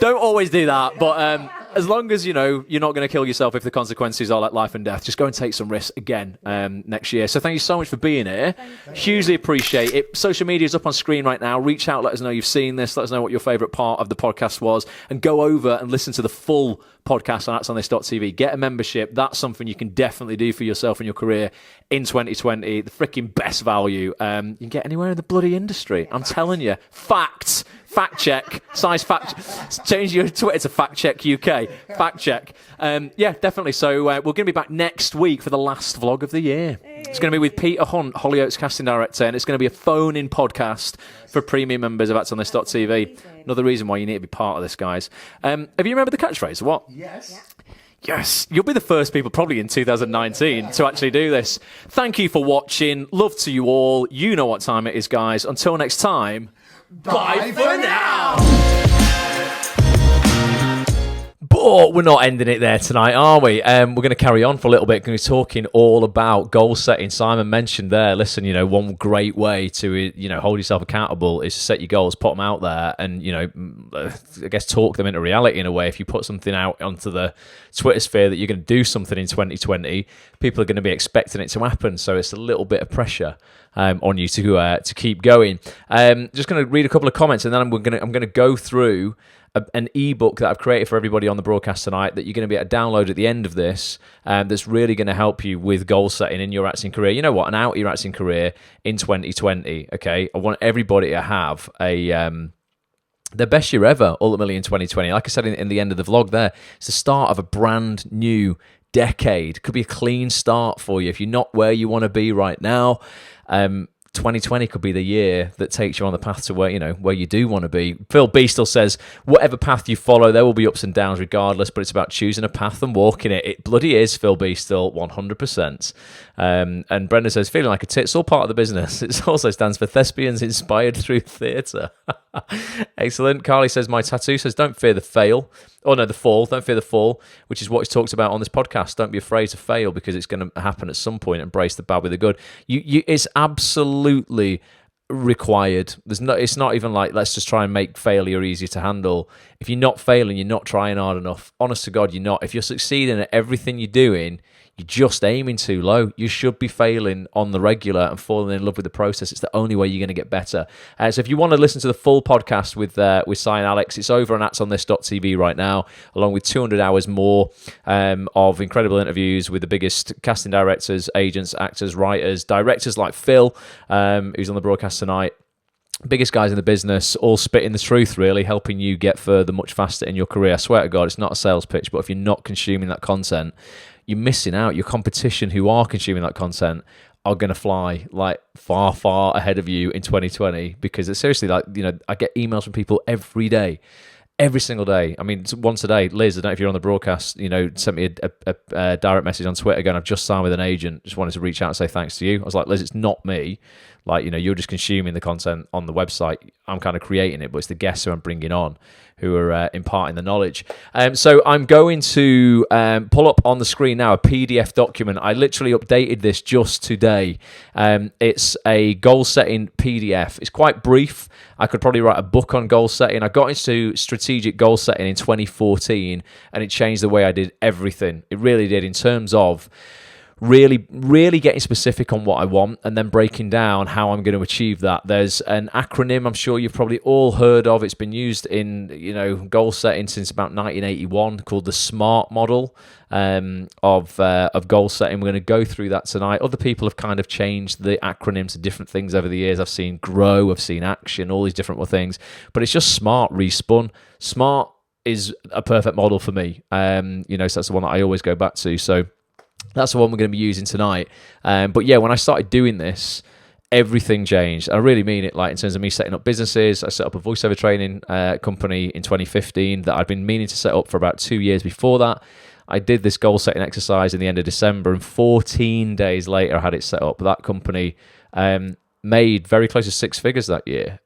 Don't always do that, but as long as, you know, you're not going to kill yourself if the consequences are like life and death, just go and take some risks again next year. So thank you so much for being here. Hugely appreciate it. Social media is up on screen right now. Reach out, let us know you've seen this, let us know what your favourite part of the podcast was, and go over and listen to the full podcast on that'sonthis.tv. Get a membership. That's something you can definitely do for yourself and your career in 2020. The freaking best value you can get anywhere in the bloody industry. I'm telling you. Facts. Fact check. Size fact. Change your Twitter to Fact Check UK. Fact check. Yeah, definitely. So we're going to be back next week for the last vlog of the year. It's going to be with Peter Hunt, Hollyoaks casting director, and it's going to be a phone-in podcast for premium members of that'sonthis.tv. Another reason why you need to be part of this, guys. Have you remembered the catchphrase or what? Yes. Yes, you'll be the first people probably in 2019 to actually do this. Thank you for watching. Love to you all. You know what time it is, guys. Until next time, bye for now. But we're not ending it there tonight, are we? We're going to carry on for a little bit. Going to be talking all about goal setting. Simon mentioned there, listen, you know, one great way to, you know, hold yourself accountable is to set your goals, put them out there, and, you know, I guess talk them into reality in a way. If you put something out onto the Twitter sphere that you're going to do something in 2020, people are going to be expecting it to happen. So it's a little bit of pressure on you to keep going. Just going to read a couple of comments, and then I'm going to go through an ebook that I've created for everybody on the broadcast tonight that you're going to be able to download at the end of this, that's really going to help you with goal setting in your acting career. You know what? And out your acting career in 2020, okay? I want everybody to have their best year ever, ultimately, in 2020. Like I said in the end of the vlog there, it's the start of a brand new decade. Could be a clean start for you if you're not where you want to be right now. 2020 could be the year that takes you on the path to where, you know, where you do want to be. Phil B still says, whatever path you follow, there will be ups and downs regardless, but it's about choosing a path and walking it. It bloody is, Phil B still, 100%. And Brenda says, feeling like a tit, it's all part of the business. It also stands for Thespians Inspired Through Theatre. Excellent. Carly says, my tattoo says, don't fear the fail. Oh no, the fall. Don't fear the fall, which is what he's talked about on this podcast. Don't be afraid to fail because it's going to happen at some point. Embrace the bad with the good. It's absolutely required. It's not even like let's just try and make failure easier to handle. If you're not failing, you're not trying hard enough. Honest to God, you're not. If you're succeeding at everything you're doing, you're just aiming too low. You should be failing on the regular and falling in love with the process. It's the only way you're going to get better. So if you want to listen to the full podcast with Si and Alex, it's over on that'sonthis.tv right now, along with 200 hours more of incredible interviews with the biggest casting directors, agents, actors, writers, directors like Phil, who's on the broadcast tonight. Biggest guys in the business, all spitting the truth, really, helping you get further much faster in your career. I swear to God, it's not a sales pitch, but if you're not consuming that content, you're missing out. Your competition who are consuming that content are going to fly like far, far ahead of you in 2020 because it's seriously like, you know, I get emails from people every day every single day. I mean, once a day. Liz, I don't know if you're on the broadcast, sent me a direct message on Twitter going, I've just signed with an agent. Just wanted to reach out and say thanks to you. I was like, Liz, it's not me. Like, you're just consuming the content on the website. I'm kind of creating it, but it's the guests who I'm bringing on who are imparting the knowledge. So I'm going to pull up on the screen now a PDF document. I literally updated this just today. It's a goal setting PDF. It's quite brief. I could probably write a book on goal setting. I got into strategic goal setting in 2014, and it changed the way I did everything. It really did, in terms of really getting specific on what I want and then breaking down how I'm going to achieve that. There's an acronym I'm sure you've probably all heard of. It's been used in goal setting since about 1981, called the S.M.A.R.T model of goal setting. We're going to go through that tonight. Other people have kind of changed the acronyms to different things over the years. I've seen GROW, I've seen ACTION, all these different things, but it's just S.M.A.R.T respun. S.M.A.R.T is a perfect model for me. So that's the one that I always go back to. So that's the one we're going to be using tonight. But yeah, when I started doing this, everything changed. I really mean it, like in terms of me setting up businesses. I set up a voiceover training company in 2015 that I'd been meaning to set up for about 2 years before that. I did this goal setting exercise in the end of December, and 14 days later I had it set up. That company made very close to 6 figures that year.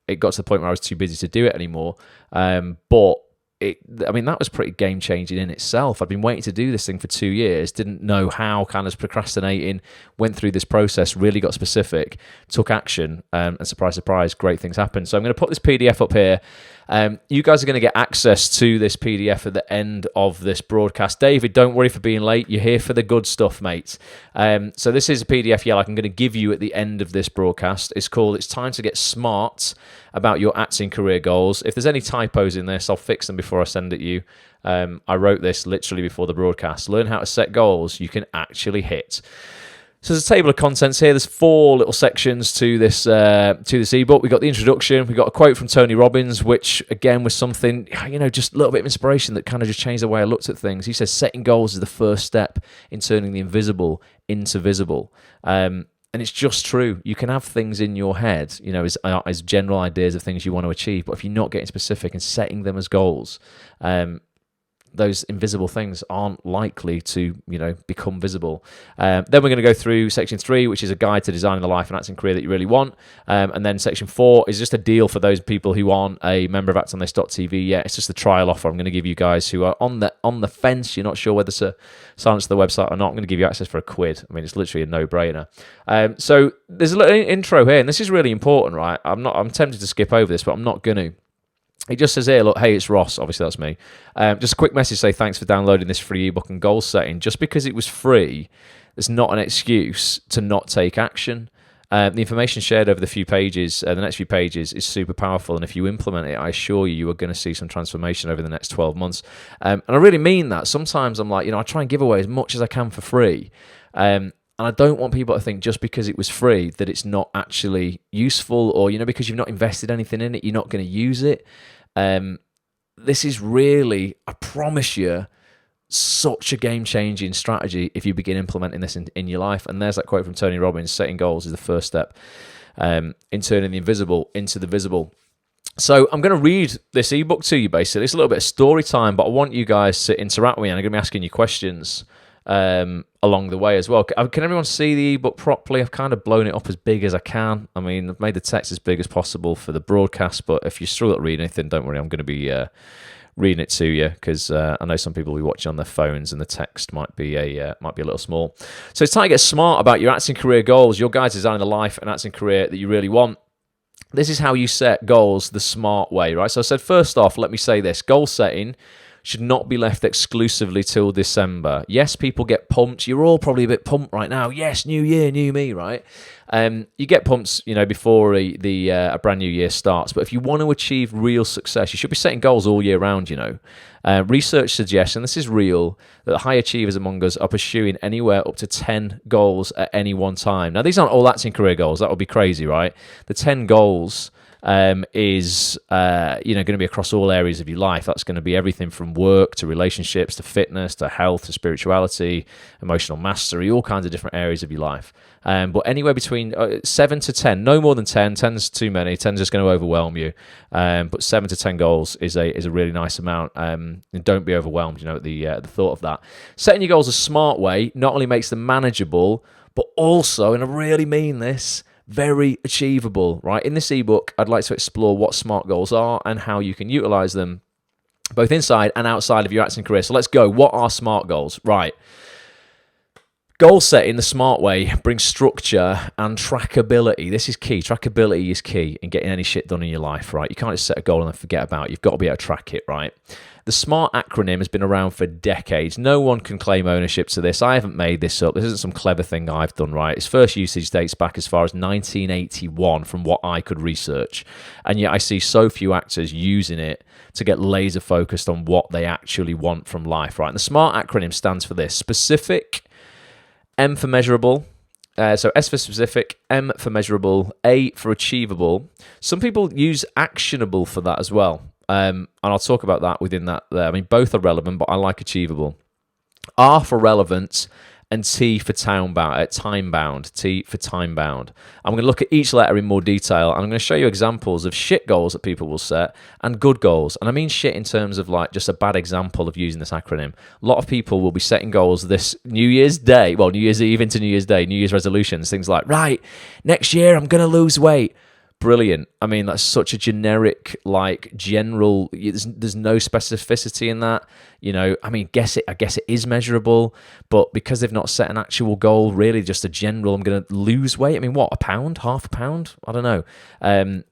It got to the point where I was too busy to do it anymore. But that was pretty game changing in itself. I'd been waiting to do this thing for 2 years, didn't know how, kind of procrastinating, went through this process, really got specific, took action, and surprise, surprise, great things happened. So I'm going to put this PDF up here. You guys are going to get access to this PDF at the end of this broadcast. David, don't worry for being late. You're here for the good stuff, mate. So this is a PDF, like I'm going to give you at the end of this broadcast. It's called It's Time to Get Smart About Your Acting Career Goals. If there's any typos in this, I'll fix them before I send it you. I wrote this literally before the broadcast. Learn how to set goals you can actually hit. So there's a table of contents here. There's 4 little sections to this ebook. We got the introduction. We got a quote from Tony Robbins, which again was something, just a little bit of inspiration that kind of just changed the way I looked at things. He says setting goals is the first step in turning the invisible into visible. And it's just true. You can have things in your head, as general ideas of things you want to achieve, but if you're not getting specific and setting them as goals, those invisible things aren't likely to, become visible. Then we're going to go through section 3, which is a guide to designing the life and acting career that you really want. And then section 4 is just a deal for those people who aren't a member of actonthis.tv yet. It's just a trial offer I'm going to give you guys who are on the fence. You're not sure whether to silence the website or not. I'm going to give you access for £1. I mean, it's literally a no-brainer. So there's a little intro here, and this is really important, right? I'm tempted to skip over this, but I'm not going to. It just says here, look, hey, it's Ross. Obviously, that's me. Just a quick message, say thanks for downloading this free ebook on goal setting. Just because it was free, it's not an excuse to not take action. The information shared over the next few pages is super powerful, and if you implement it, I assure you are going to see some transformation over the next 12 months. And I really mean that. Sometimes I'm like, I try and give away as much as I can for free. And I don't want people to think just because it was free that it's not actually useful, or, because you've not invested anything in it, you're not going to use it. This is really, I promise you, such a game-changing strategy if you begin implementing this in your life. And there's that quote from Tony Robbins, setting goals is the first step in turning the invisible into the visible. So I'm going to read this ebook to you, basically. It's a little bit of story time, but I want you guys to interact with me, and I'm going to be asking you questions along the way as well. Can everyone see the ebook properly? I've kind of blown it up as big as I can. I mean, I've made the text as big as possible for the broadcast, but if you struggle to read anything, don't worry, I'm going to be reading it to you, because I know some people will be watching on their phones and the text might be a little small. So it's time to get smart about your acting career goals. Your guys designing the life and acting career that you really want. This is how you set goals the smart way, right? So I said, first off, let me say this. Goal setting should not be left exclusively till December. Yes, people get pumped. You're all probably a bit pumped right now. Yes, new year, new me, right? You get pumped, before a brand new year starts. But if you want to achieve real success, you should be setting goals all year round, Research suggests, and this is real, that high achievers among us are pursuing anywhere up to 10 goals at any one time. Now, these aren't all acting career goals. That would be crazy, right? The 10 goals is going to be across all areas of your life. That's going to be everything from work to relationships to fitness to health to spirituality, emotional mastery, all kinds of different areas of your life. But anywhere between 7 to 10, no more than 10. 10's too many. 10's just going to overwhelm you. But 7 to 10 goals is a really nice amount. And don't be overwhelmed, at the thought of that. Setting your goals a smart way not only makes them manageable, but also, and I really mean this, very achievable, right? In this ebook, I'd like to explore what SMART goals are and how you can utilize them both inside and outside of your acting career. So let's go. What are SMART goals? Right. Goal setting the smart way brings structure and trackability. This is key. Trackability is key in getting any shit done in your life, right? You can't just set a goal and then forget about it. You've got to be able to track it, right? The SMART acronym has been around for decades. No one can claim ownership to this. I haven't made this up. This isn't some clever thing I've done, right? Its first usage dates back as far as 1981 from what I could research. And yet I see so few actors using it to get laser focused on what they actually want from life, right? And the SMART acronym stands for this: specific, M for measurable, so S for specific, M for measurable, A for achievable. Some people use actionable for that as well, and I'll talk about that within that there. I mean, both are relevant, but I like achievable. R for relevant, and T for time bound. T for time bound. I'm going to look at each letter in more detail, and I'm going to show you examples of shit goals that people will set and good goals. And I mean shit in terms of like just a bad example of using this acronym. A lot of people will be setting goals this New Year's Day, well, New Year's Eve into New Year's Day, New Year's resolutions, things like, right, next year I'm going to lose weight. Brilliant. I mean, that's such a generic, like general. There's no specificity in that. I mean, I guess it is measurable, but because they've not set an actual goal, really just a general, I'm going to lose weight. I mean, what, a pound, half a pound? I don't know.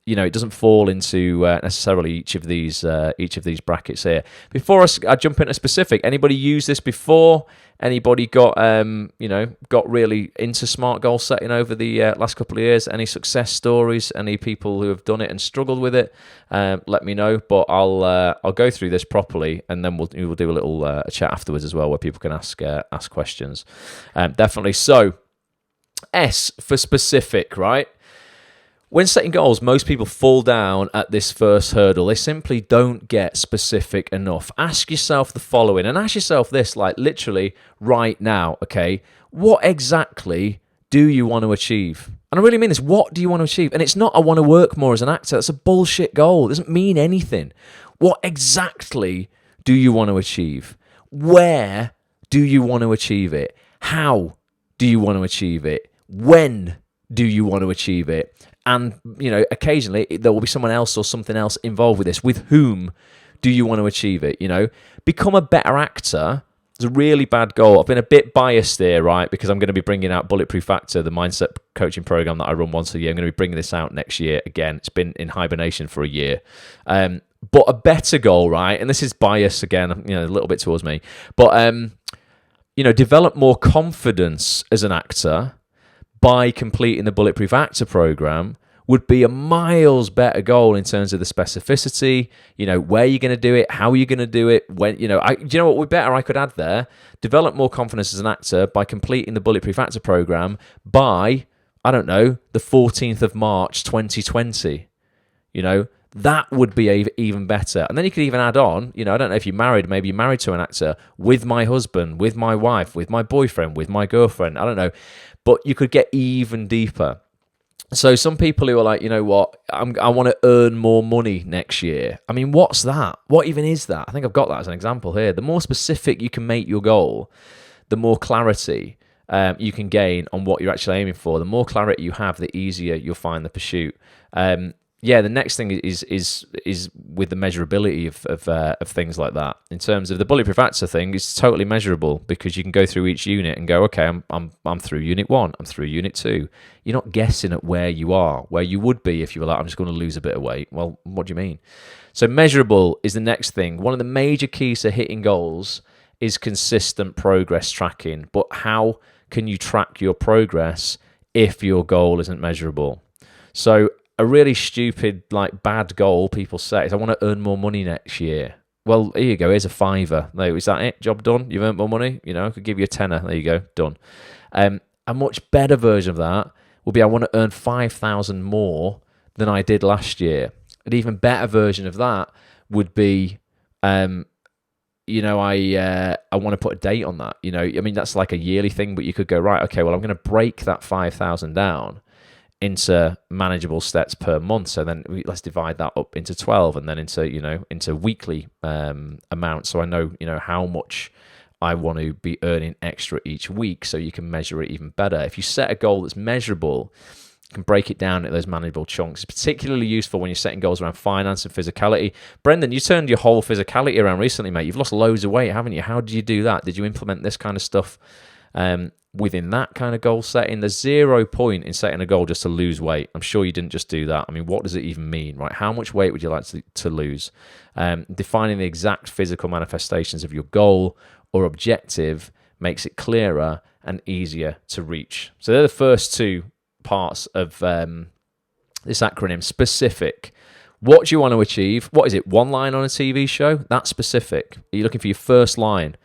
It doesn't fall into necessarily each of these brackets here. Before I jump into specific, anybody use this before? Anybody got really into SMART goal setting over the last couple of years? Any success stories? Any people who have done it and struggled with it? Let me know. But I'll go through this properly, and then we'll do a little chat afterwards as well, where people can ask questions. Definitely. So S for specific, right? When setting goals, most people fall down at this first hurdle. They simply don't get specific enough. Ask yourself the following, and ask yourself this, like literally right now, okay? What exactly do you want to achieve? And I really mean this. What do you want to achieve? And it's not, I want to work more as an actor. That's a bullshit goal. It doesn't mean anything. What exactly do you want to achieve? Where do you want to achieve it? How do you want to achieve it? When do you want to achieve it? And, occasionally there will be someone else or something else involved with this. With whom do you want to achieve it? Become a better actor. It's a really bad goal. I've been a bit biased here, right? Because I'm going to be bringing out Bulletproof Actor, the mindset coaching program that I run once a year. I'm going to be bringing this out next year. Again, it's been in hibernation for a year. But a better goal, right? And this is bias again, a little bit towards me. But, develop more confidence as an actor by completing the Bulletproof Actor program would be a miles better goal in terms of the specificity, where you're going to do it, how you're going to do it, when, what would be better I could add there? Develop more confidence as an actor by completing the Bulletproof Actor program by, I don't know, the 14th of March, 2020. That would be even better. And then you could even add on, I don't know if you're married, maybe you're married to an actor, with my husband, with my wife, with my boyfriend, with my girlfriend, I don't know. But you could get even deeper. So some people who are like, I want to earn more money next year. I mean, what's that? What even is that? I think I've got that as an example here. The more specific you can make your goal, the more clarity you can gain on what you're actually aiming for. The more clarity you have, the easier you'll find the pursuit. The next thing is with the measurability of things like that. In terms of the Bulletproof Actor thing, it's totally measurable because you can go through each unit and go, okay, I'm through unit 1, I'm through unit 2. You're not guessing at where you are, where you would be if you were like, I'm just going to lose a bit of weight. Well, what do you mean? So measurable is the next thing. One of the major keys to hitting goals is consistent progress tracking. But how can you track your progress if your goal isn't measurable? So a really stupid, bad goal people set is, I want to earn more money next year. Well, here you go. Here's a $5. There, is that it? Job done? You've earned more money? I could give you a $10. There you go. Done. A much better version of that would be, I want to earn $5,000 more than I did last year. An even better version of that would be, you know, I want to put a date on that. You know, I mean, that's like a yearly thing, but you could go, right, okay, well, I'm going to break that 5,000 down into manageable steps per month. So then let's divide that up into 12 and then into weekly amounts. So I know, how much I want to be earning extra each week, so you can measure it even better. If you set a goal that's measurable, you can break it down into those manageable chunks. It's particularly useful when you're setting goals around finance and physicality. Brendan, you turned your whole physicality around recently, mate. You've lost loads of weight, haven't you? How did you do that? Did you implement this kind of stuff within that kind of goal setting? There's 0 point in setting a goal just to lose weight. I'm sure you didn't just do that. I mean, what does it even mean, right? How much weight would you like to lose? Defining the exact physical manifestations of your goal or objective makes it clearer and easier to reach. So they're the first two parts of this acronym. Specific. What do you want to achieve? What is it? One line on a TV show? That's specific. Are you looking for your first line?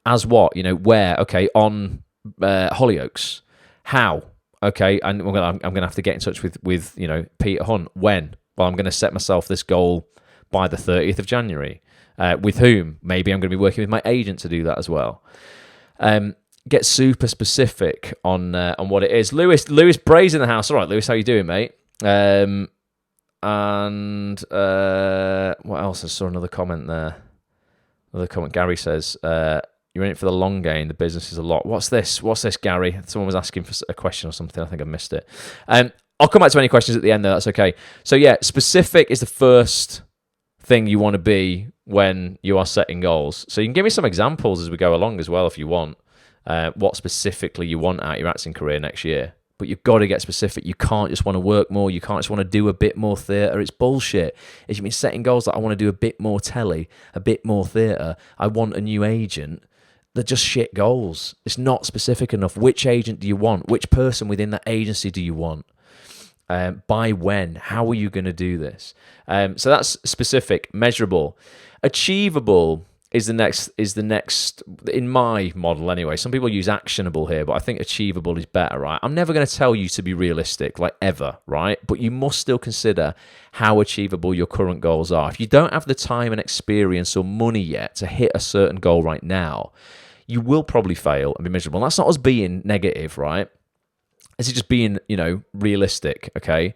As what? Where? Okay, on Hollyoaks. How? Okay, and I'm gonna have to get in touch with Peter Hunt. When? Well, I'm going to set myself this goal by the 30th of January. With whom? Maybe I'm going to be working with my agent to do that as well. Get super specific on what it is. Lewis Bray's in the house. All right, Lewis, how you doing, mate? And what else? I saw another comment there. Another comment. Gary says, "You're in it for the long game. The business is a lot." What's this, Gary? Someone was asking for a question or something. I think I missed it. I'll come back to any questions at the end, though. That's okay. So yeah, specific is the first thing you want to be when you are setting goals. So you can give me some examples as we go along as well if you want. What specifically you want out of your acting career next year. But you've got to get specific. You can't just want to work more. You can't just want to do a bit more theatre. It's bullshit. If you've been setting goals like I want to do a bit more telly, a bit more theatre, I want a new agent, they're just shit goals. It's not specific enough. Which agent do you want? Which person within that agency do you want? By when? How are you going to do this? So that's specific, measurable. Achievable is the next in my model anyway. Some people use actionable here, but I think achievable is better, right? I'm never going to tell you to be realistic, like ever, right? But you must still consider how achievable your current goals are. If you don't have the time and experience or money yet to hit a certain goal right now, you will probably fail and be miserable. And that's not us being negative, right? This is just being, realistic, okay?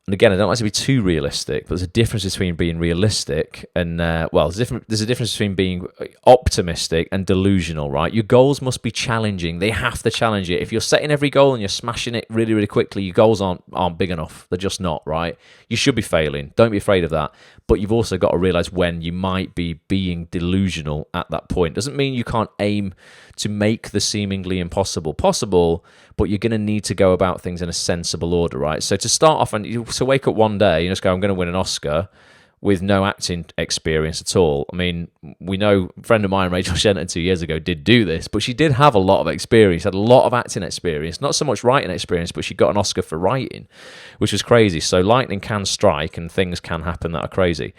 And again, I don't like to be too realistic, but there's a difference between being realistic and, there's a difference between being optimistic and delusional, right? Your goals must be challenging. They have to challenge it. If you're setting every goal and you're smashing it really, really quickly, your goals aren't big enough. They're just not, right? You should be failing. Don't be afraid of that. But you've also got to realize when you might be being delusional at that point. Doesn't mean you can't aim to make the seemingly impossible possible, but you're going to need to go about things in a sensible order, right? So to start off, and to wake up one day, you just go, I'm going to win an Oscar with no acting experience at all. I mean, we know a friend of mine, Rachel Shenton, 2 years ago, did do this, but she did have a lot of experience, had a lot of acting experience, not so much writing experience, but she got an Oscar for writing, which was crazy. So lightning can strike and things can happen that are crazy.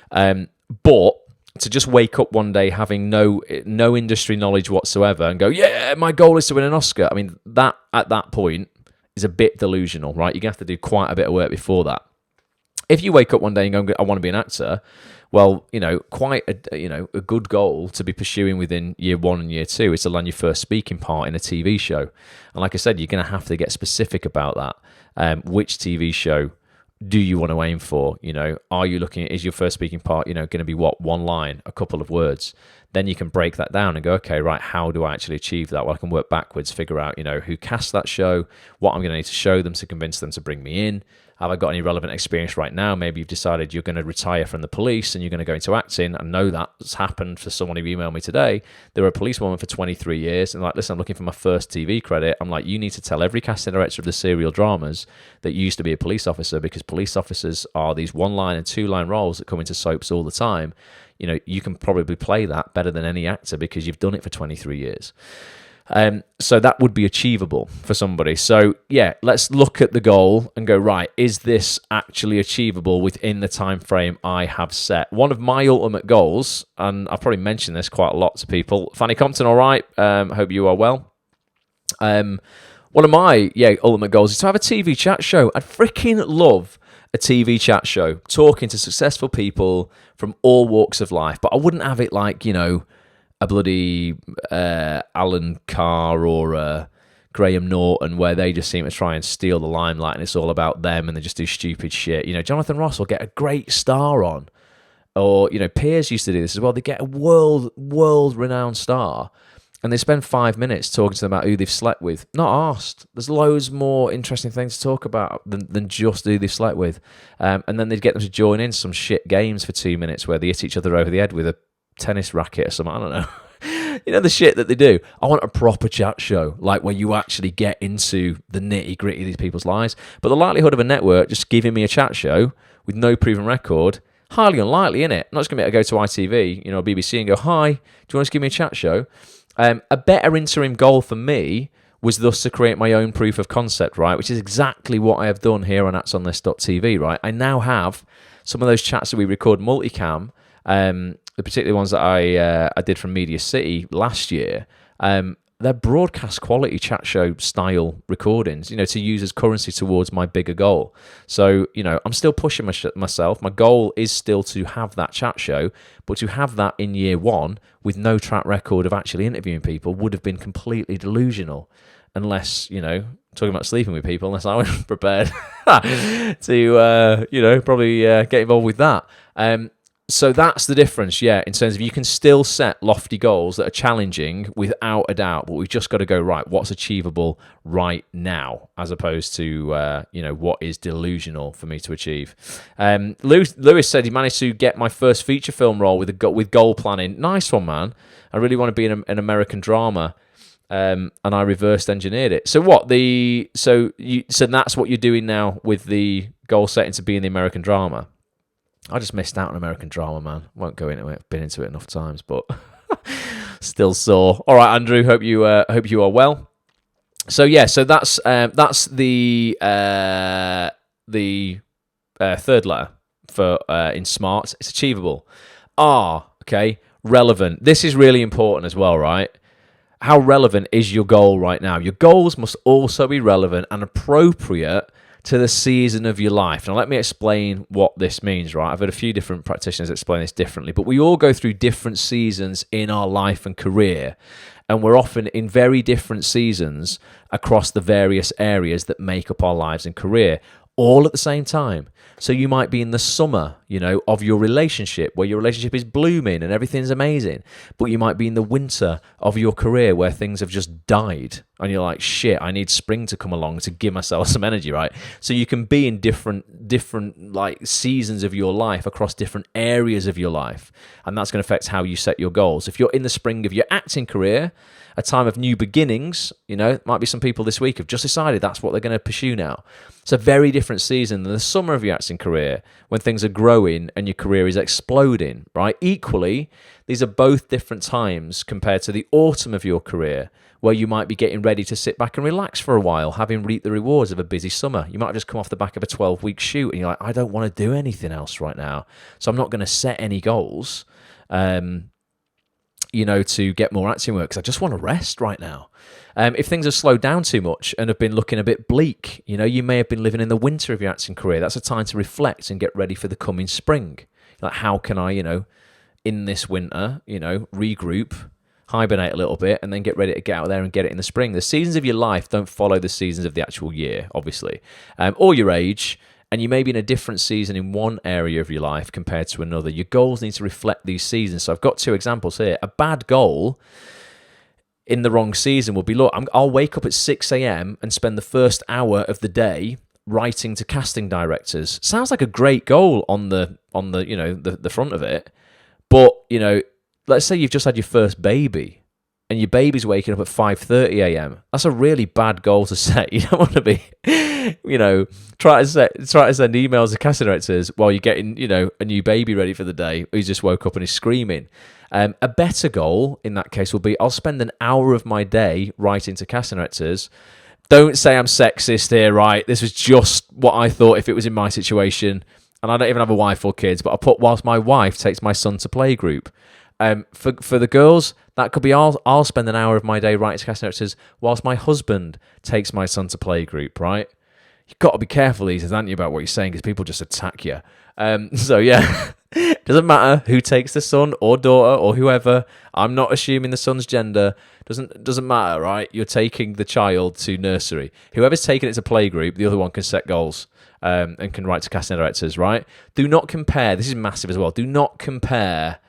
But to just wake up one day having no industry knowledge whatsoever and go, yeah, my goal is to win an Oscar. I mean, that at that point is a bit delusional, right? You're going to have to do quite a bit of work before that. If you wake up one day and go, I want to be an actor, well, quite a good goal to be pursuing within year 1 and year 2 is to land your first speaking part in a TV show. And like I said, you're going to have to get specific about that. Which TV show do you want to aim for? Are you looking at, is your first speaking part, going to be what? One line, a couple of words? Then you can break that down and go, okay, right, how do I actually achieve that? Well, I can work backwards, figure out, who cast that show, what I'm going to need to show them to convince them to bring me in. Have I got any relevant experience right now? Maybe you've decided you're going to retire from the police and you're going to go into acting. I know that's happened for someone who emailed me today. They were a policewoman for 23 years and like, listen, I'm looking for my first TV credit. I'm like, you need to tell every casting director of the serial dramas that you used to be a police officer, because police officers are these 1-line and 2-line roles that come into soaps all the time. You can probably play that better than any actor because you've done it for 23 years. So that would be achievable for somebody. So yeah, let's look at the goal and go, right, is this actually achievable within the time frame I have set? One of my ultimate goals, and I've probably mentioned this quite a lot to people. Fanny Compton, all right? Hope you are well. One of my ultimate goals is to have a TV chat show. I'd freaking love a TV chat show, talking to successful people from all walks of life. But I wouldn't have it like, a bloody Alan Carr or Graham Norton, where they just seem to try and steal the limelight and it's all about them and they just do stupid shit. Jonathan Ross will get a great star on. Or, Piers used to do this as well. They get a world-renowned star and they spend 5 minutes talking to them about who they've slept with. Not asked. There's loads more interesting things to talk about than just who they've slept with. And then they'd get them to join in some shit games for 2 minutes where they hit each other over the head with a tennis racket or something. I don't know. The shit that they do. I want a proper chat show, like where you actually get into the nitty-gritty of these people's lives. But the likelihood of a network just giving me a chat show with no proven record, highly unlikely, innit? I'm not just going to be able to go to ITV, BBC and go, hi, do you want to give me a chat show? A better interim goal for me was thus to create my own proof of concept, right? Which is exactly what I have done here on ActsOnThis.tv, right? I now have some of those chats that we record multicam, the particular ones that I did from Media City last year. They're broadcast quality chat show style recordings, to use as currency towards my bigger goal. So, I'm still pushing myself. My goal is still to have that chat show, but to have that in year one with no track record of actually interviewing people would have been completely delusional. Unless, talking about sleeping with people, unless I was prepared to, probably get involved with that. So that's the difference, in terms of you can still set lofty goals that are challenging without a doubt, but we've just got to go, right, what's achievable right now, as opposed to, what is delusional for me to achieve. Lewis said he managed to get my first feature film role with goal planning. Nice one, man. I really want to be in an American drama. And I reversed engineered it. So what so that's what you're doing now with the goal setting to be in the American drama? I just missed out on American drama, man. Won't go into it. I've been into it enough times, but still sore. All right, Andrew. Hope you are well. So that's the third letter for in SMART. It's achievable. Okay. Relevant. This is really important as well, right? How relevant is your goal right now? Your goals must also be relevant and appropriate to the season of your life. Now, let me explain what this means, right? I've had a few different practitioners explain this differently, but we all go through different seasons in our life and career, and we're often in very different seasons across the various areas that make up our lives and career, all at the same time. So you might be in the summer, of your relationship, where your relationship is blooming and everything's amazing. But you might be in the winter of your career where things have just died. And you're like, shit, I need spring to come along to give myself some energy, right? So you can be in different like seasons of your life across different areas of your life. And that's going to affect how you set your goals. If you're in the spring of your acting career, a time of new beginnings, might be some people this week have just decided that's what they're going to pursue now. It's a very different season than the summer of your acting career when things are growing and your career is exploding, right? Equally, these are both different times compared to the autumn of your career where you might be getting ready to sit back and relax for a while, having reaped the rewards of a busy summer. You might have just come off the back of a 12-week shoot and you're like, I don't want to do anything else right now, so I'm not going to set any goals. To get more acting work because I just want to rest right now. If things have slowed down too much and have been looking a bit bleak, you may have been living in the winter of your acting career. That's a time to reflect and get ready for the coming spring. Like, how can I, in this winter, regroup, hibernate a little bit, and then get ready to get out there and get it in the spring. The seasons of your life don't follow the seasons of the actual year, obviously, or your age. And you may be in a different season in one area of your life compared to another. Your goals need to reflect these seasons. So I've got two examples here. A bad goal in the wrong season would be, look, I'll wake up at 6 a.m. and spend the first hour of the day writing to casting directors. Sounds like a great goal on the the front of it. But, let's say you've just had your first baby and your baby's waking up at 5:30 a.m. That's a really bad goal to set. You don't want to be, try to send emails to casting directors while you're getting, a new baby ready for the day who's just woke up and is screaming. A better goal in that case will be, I'll spend an hour of my day writing to casting directors. Don't say I'm sexist here, right? This was just what I thought if it was in my situation. And I don't even have a wife or kids, but I'll put whilst my wife takes my son to playgroup. For the girls, that could be I'll spend an hour of my day writing to casting directors whilst my husband takes my son to playgroup, right? you've got to be careful these days, aren't you, about what you're saying, because people just attack you. So yeah, it doesn't matter who takes the son or daughter or whoever. I'm not assuming the son's gender. Doesn't matter, right? You're taking the child to nursery. Whoever's taking it to playgroup, the other one can set goals and can write to casting directors, right? Do not compare. This is massive as well. Do not compare,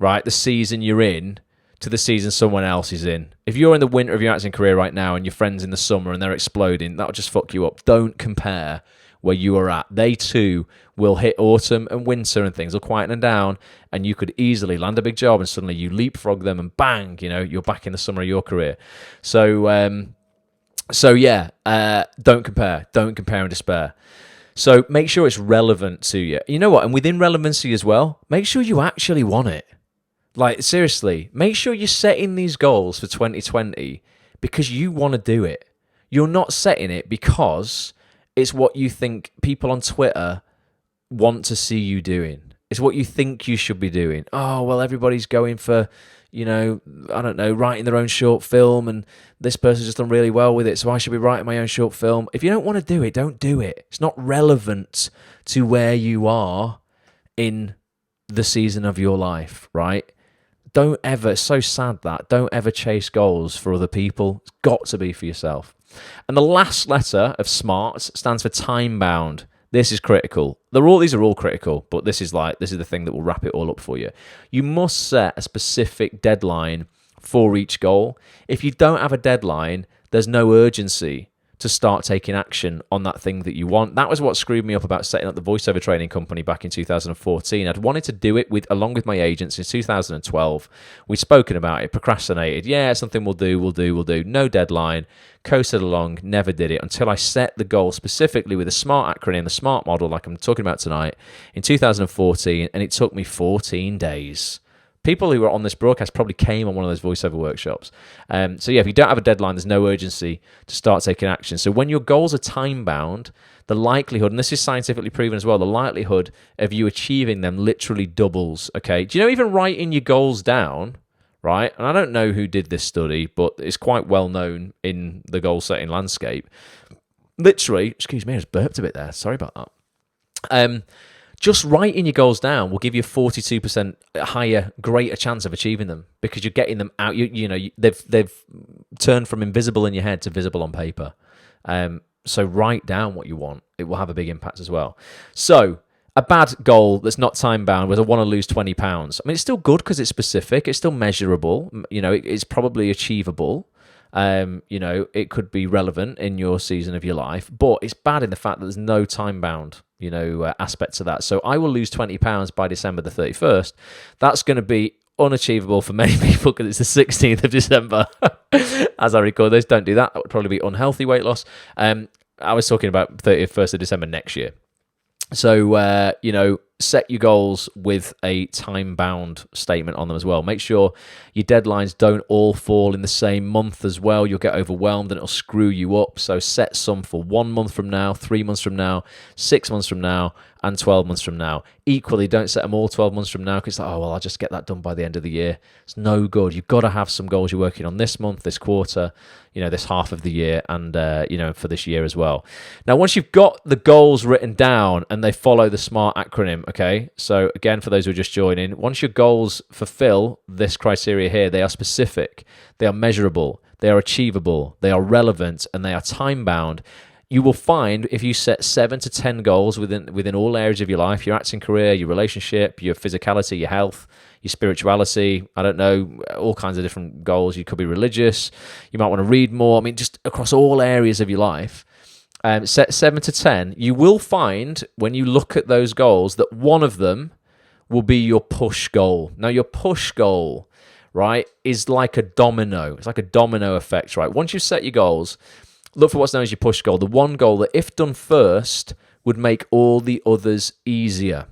right, the season you're in to the season someone else is in. If you're in the winter of your acting career right now and your friend's in the summer and they're exploding, that'll just fuck you up. Don't compare where you are at. They too will hit autumn and winter and things will quieten them down, and you could easily land a big job and suddenly you leapfrog them and bang, you're back in the summer of your career. So yeah, don't compare and despair. So make sure it's relevant to you. You know what? And within relevancy as well, make sure you actually want it. Like, seriously, make sure you're setting these goals for 2020 because you want to do it. You're not setting it because it's what you think people on Twitter want to see you doing. It's what you think you should be doing. Oh, well, everybody's going for, I don't know, writing their own short film, and this person's just done really well with it, so I should be writing my own short film. If you don't want to do it, don't do it. It's not relevant to where you are in the season of your life, right? Don't ever, it's so sad that, don't ever chase goals for other people. It's got to be for yourself. And the last letter of SMART stands for time bound. This is critical. These are all critical, but this is the thing that will wrap it all up for you. You must set a specific deadline for each goal. If you don't have a deadline, there's no urgency to start taking action on that thing that you want. That was what screwed me up about setting up the voiceover training company back in 2014. I'd wanted to do it along with my agents in 2012. We'd spoken about it, procrastinated. Yeah, it's something we'll do. No deadline. Coasted along, never did it until I set the goal specifically with the SMART acronym, the SMART model, like I'm talking about tonight, in 2014, and it took me 14 days. People who were on this broadcast probably came on one of those voiceover workshops. So yeah, if you don't have a deadline, there's no urgency to start taking action. So when your goals are time-bound, the likelihood, and this is scientifically proven as well, the likelihood of you achieving them literally doubles, okay? Do you know, even writing your goals down, right? And I don't know who did this study, but it's quite well known in the goal-setting landscape. Literally, excuse me, I just burped a bit there. Sorry about that. Just writing your goals down will give you a 42% higher, greater chance of achieving them because you're getting them out. They've turned from invisible in your head to visible on paper. So write down what you want. It will have a big impact as well. So a bad goal that's not time bound was I want to lose 20 pounds. I mean, it's still good because it's specific. It's still measurable. It's probably achievable. It could be relevant in your season of your life, but it's bad in the fact that there's no time bound, aspect to that. So I will lose 20 pounds by December the 31st. That's going to be unachievable for many people because it's the 16th of December. As I record this, don't do that. That would probably be unhealthy weight loss. I was talking about 31st of December next year. So, set your goals with a time-bound statement on them as well. Make sure your deadlines don't all fall in the same month as well. You'll get overwhelmed and it'll screw you up. So set some for 1 month from now, 3 months from now, 6 months from now, and 12 months from now. Equally, don't set them all 12 months from now because it's like, oh, well, I'll just get that done by the end of the year. It's no good. You've got to have some goals you're working on this month, this quarter, this half of the year, and, for this year as well. Now, once you've got the goals written down and they follow the SMART acronym, okay? So, again, for those who are just joining, once your goals fulfill this criteria here, they are specific, they are measurable, they are achievable, they are relevant, and they are time-bound. You will find if you set 7 to 10 goals within all areas of your life, your acting career, your relationship, your physicality, your health, your spirituality, I don't know, all kinds of different goals. You could be religious. You might want to read more. I mean, just across all areas of your life. Set 7 to 10. You will find when you look at those goals that one of them will be your push goal. Now, your push goal, right, is like a domino. It's like a domino effect, right? Once you set your goals, look for what's known as your push goal, the one goal that, if done first, would make all the others easier.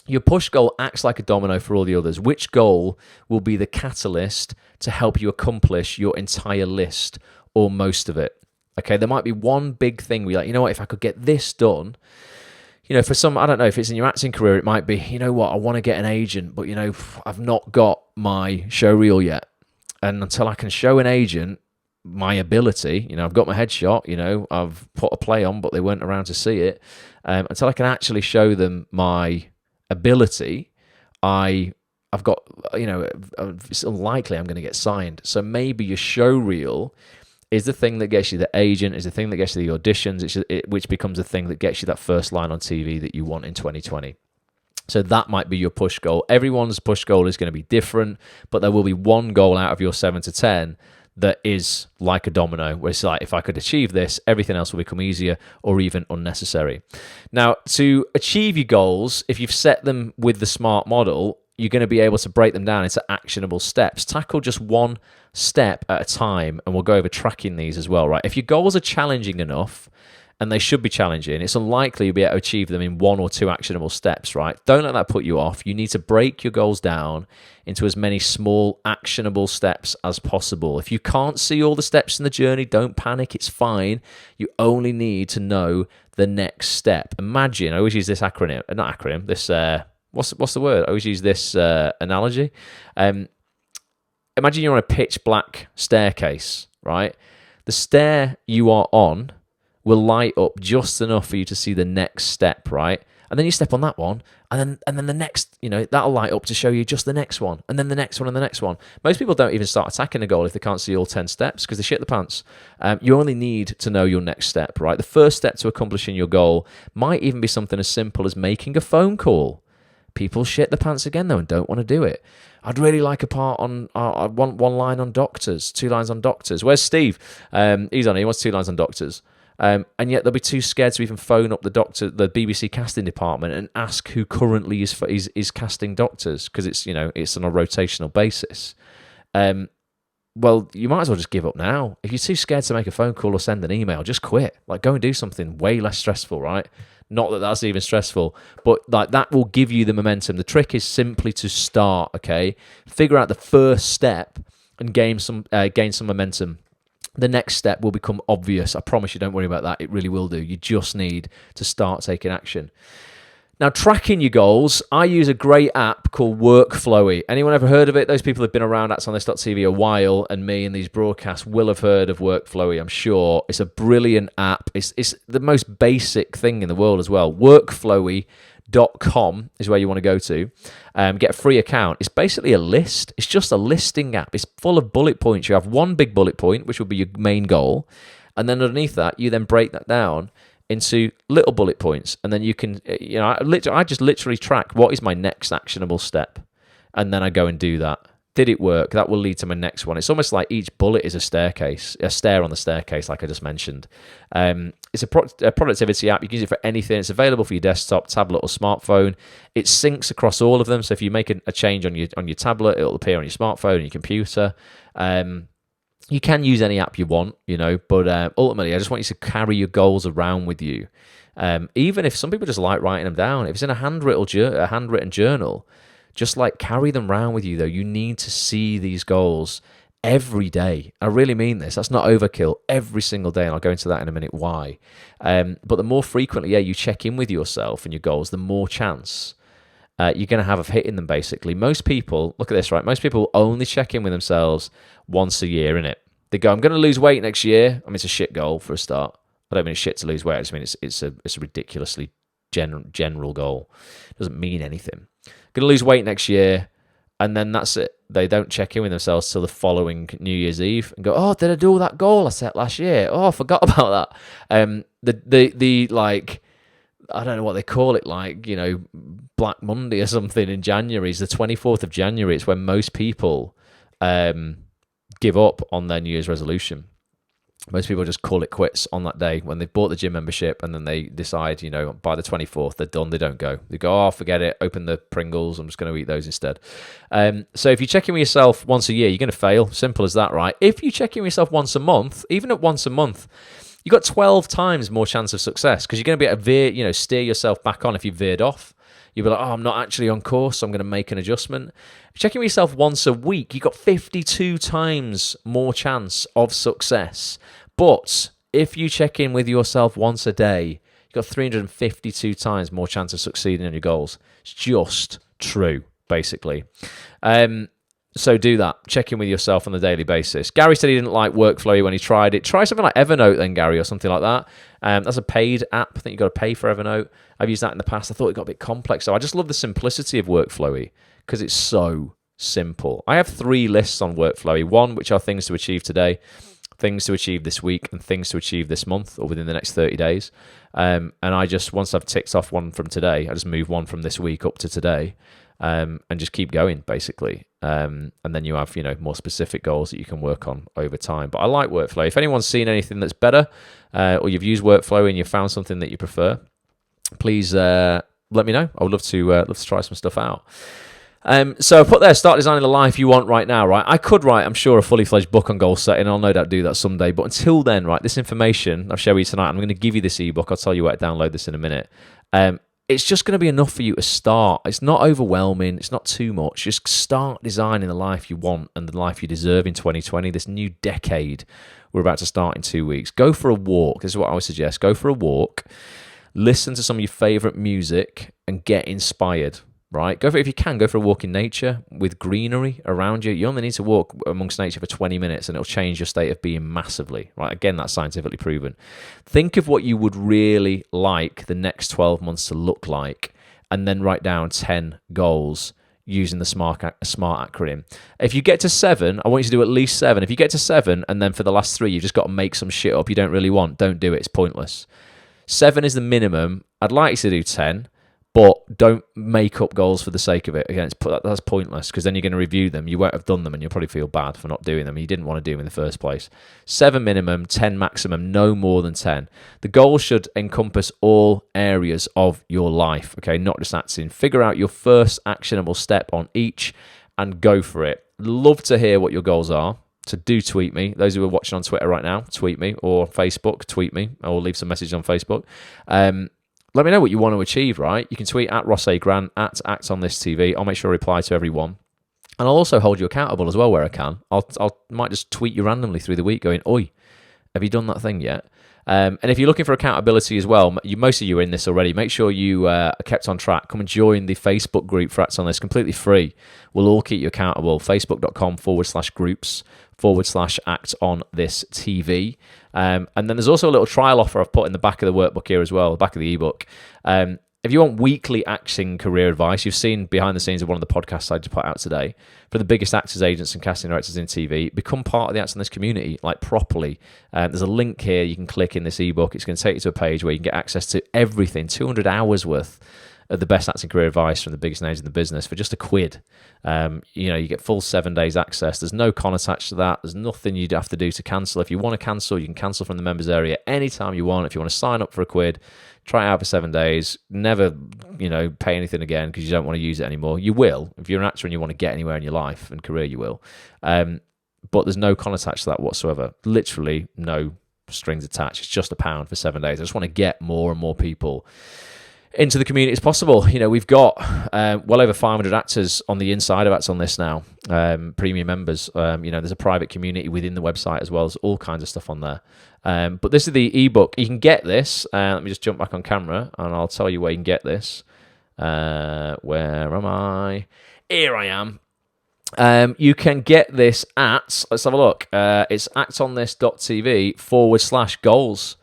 Your push goal acts like a domino for all the others. Which goal will be the catalyst to help you accomplish your entire list or most of it? Okay, there might be one big thing where you're like, you know what, if I could get this done, for some, I don't know, if it's in your acting career, it might be, you know what, I want to get an agent, but, I've not got my show reel yet. And until I can show an agent, my ability. I've got my headshot, I've put a play on, but they weren't around to see it. Until I can actually show them my ability, I've got, it's unlikely I'm going to get signed. So maybe your show reel is the thing that gets you the agent, is the thing that gets you the auditions, which becomes the thing that gets you that first line on TV that you want in 2020. So that might be your push goal. Everyone's push goal is going to be different, but there will be one goal out of your 7 to 10 that is like a domino, where it's like, if I could achieve this, everything else will become easier or even unnecessary. Now, to achieve your goals, if you've set them with the SMART model, you're going to be able to break them down into actionable steps. Tackle just one step at a time, and we'll go over tracking these as well, right? If your goals are challenging enough, and they should be challenging, it's unlikely you'll be able to achieve them in 1 or 2 actionable steps, right? Don't let that put you off. You need to break your goals down into as many small, actionable steps as possible. If you can't see all the steps in the journey, don't panic. It's fine. You only need to know the next step. Imagine, I always use this acronym, not acronym, this, what's the word? I always use this analogy. Imagine you're on a pitch black staircase, right? The stair you are on will light up just enough for you to see the next step, right? And then you step on that one, and then the next, that'll light up to show you just the next one, and then the next one, and the next one. Most people don't even start attacking a goal if they can't see all 10 steps, because they shit the pants. You only need to know your next step, right? The first step to accomplishing your goal might even be something as simple as making a phone call. People shit the pants again, though, and don't want to do it. I'd really like a part on, I want 1 line on doctors, 2 lines on doctors. Where's Steve? He's on here, he wants 2 lines on doctors. And yet they'll be too scared to even phone up the BBC casting department and ask who currently is casting doctors, because it's on a rotational basis. Well, you might as well just give up now. If you're too scared to make a phone call or send an email, just quit. Like, go and do something way less stressful, right? Not that that's even stressful, but like that will give you the momentum. The trick is simply to start. Okay, figure out the first step and gain some momentum. The next step will become obvious. I promise you, don't worry about that. It really will do. You just need to start taking action. Now, tracking your goals, I use a great app called Workflowy. Anyone ever heard of it? Those people who've been around ActsOnThis.tv a while, and me in these broadcasts will have heard of Workflowy, I'm sure. It's a brilliant app. It's the most basic thing in the world as well. Workflowy.com is where you want to go to. Get a free account. It's basically a list. It's just a listing app. It's full of bullet points. You have one big bullet point, which will be your main goal. And then underneath that, you then break that down into little bullet points, and then you can, I just literally track what is my next actionable step, and then I go and do that. Did it work? That will lead to my next one. It's almost like each bullet is a stair on the staircase, like I just mentioned. It's a productivity app. You can use it for anything. It's available for your desktop, tablet, or smartphone. It syncs across all of them. So if you make a change on your tablet, it'll appear on your smartphone and your computer. You can use any app you want, but ultimately, I just want you to carry your goals around with you. Even if some people just like writing them down. If it's in a handwritten journal, just like carry them around with you, though. You need to see these goals every day. I really mean this. That's not overkill. Every single day, and I'll go into that in a minute why. But the more frequently, you check in with yourself and your goals, the more chance you're going to have of hitting them, basically. Most people, look at this, right? Most people only check in with themselves once a year, innit? They go, I'm going to lose weight next year. I mean, it's a shit goal for a start. I don't mean it's shit to lose weight. I just mean it's a ridiculously general goal. It doesn't mean anything. Going to lose weight next year, and then that's it. They don't check in with themselves till the following New Year's Eve and go, oh, did I do all that goal I set last year? Oh, I forgot about that. The like, I don't know what they call it, like, Black Monday or something in January. It's the 24th of January. It's when most people give up on their New Year's resolution. Most people just call it quits on that day when they've bought the gym membership, and then they decide, by the 24th, they're done, they don't go. They go, oh, forget it, open the Pringles, I'm just going to eat those instead. So if you check in with yourself once a year, you're going to fail. Simple as that, right? If you check in with yourself once a month, even at once a month, you've got 12 times more chance of success, because you're going to be able to steer yourself back on if you veered off. You'll be like, oh, I'm not actually on course, so I'm going to make an adjustment. Checking with yourself once a week, you've got 52 times more chance of success. But if you check in with yourself once a day, you've got 352 times more chance of succeeding in your goals. It's just true, basically. So do that. Check in with yourself on a daily basis. Gary said he didn't like Workflowy when he tried it. Try something like Evernote then, Gary, or something like that. That's a paid app. I think you've got to pay for Evernote. I've used that in the past. I thought it got a bit complex. So I just love the simplicity of Workflowy because it's so simple. I have 3 lists on Workflowy. 1, which are things to achieve today, things to achieve this week, and things to achieve this month or within the next 30 days. And I just, once I've ticked off one from today, I just move one from this week up to today. And just keep going, basically. And then you have, more specific goals that you can work on over time. But I like Workflow. If anyone's seen anything that's better, or you've used Workflow and you've found something that you prefer, please let me know. I would love to try some stuff out. So I put there, start designing the life you want right now, right? I could write, I'm sure, a fully fledged book on goal setting. I'll no doubt do that someday. But until then, right, this information I've shared with you tonight, I'm going to give you this ebook. I'll tell you where to download this in a minute. It's just going to be enough for you to start. It's not overwhelming. It's not too much. Just start designing the life you want and the life you deserve in 2020, this new decade we're about to start in 2 weeks. Go for a walk. This is what I would suggest. Go for a walk. Listen to some of your favorite music and get inspired, right? If you can, go for a walk in nature with greenery around you. You only need to walk amongst nature for 20 minutes and it'll change your state of being massively, right? Again, that's scientifically proven. Think of what you would really like the next 12 months to look like and then write down 10 goals using the SMART acronym. If you get to 7, I want you to do at least 7. If you get to 7 and then for the last 3, you've just got to make some shit up you don't really want, don't do it. It's pointless. 7 is the minimum. I'd like you to do 10. But don't make up goals for the sake of it. Again, that's pointless because then you're going to review them. You won't have done them and you'll probably feel bad for not doing them. You didn't want to do them in the first place. 7 minimum, 10 maximum, no more than 10. The goal should encompass all areas of your life, okay, not just acting. Figure out your first actionable step on each and go for it. Love to hear what your goals are. So do tweet me. Those who are watching on Twitter right now, tweet me, or Facebook, tweet me. I will leave some message on Facebook. Let me know what you want to achieve, right? You can tweet at Ross A. Grant, at Act on This TV. I'll make sure I reply to everyone. And I'll also hold you accountable as well where I can. Might just tweet you randomly through the week going, oi, have you done that thing yet? And if you're looking for accountability as well, most of you are in this already. Make sure you are kept on track. Come and join the Facebook group for Act on This, completely free. We'll all keep you accountable. Facebook.com/groups/Act on This TV. And then there's also a little trial offer I've put in the back of the workbook here as well, the back of the ebook. If you want weekly acting career advice, you've seen behind the scenes of one of the podcasts I just put out today, for the biggest actors, agents, and casting directors in TV, become part of the Acts on This community, like properly. There's a link here you can click in this ebook. It's going to take you to a page where you can get access to everything, 200 hours worth of the best acting career advice from the biggest names in the business for just £1. You get full 7 days access. There's no con attached to that. There's nothing you'd have to do to cancel. If you want to cancel, you can cancel from the members area anytime you want. If you want to sign up for £1, try it out for 7 days. Never, pay anything again because you don't want to use it anymore. You will. If you're an actor and you want to get anywhere in your life and career, you will. But there's no con attached to that whatsoever. Literally no strings attached. It's just £1 for 7 days. I just want to get more and more people into the community as possible. We've got well over 500 actors on the inside of Acts on This now, premium members. There's a private community within the website as well. There's all kinds of stuff on there. But this is the ebook. You can get this. Let me just jump back on camera and I'll tell you where you can get this. Where am I? Here I am. You can get this at, let's have a look. It's actonthis.tv/goals.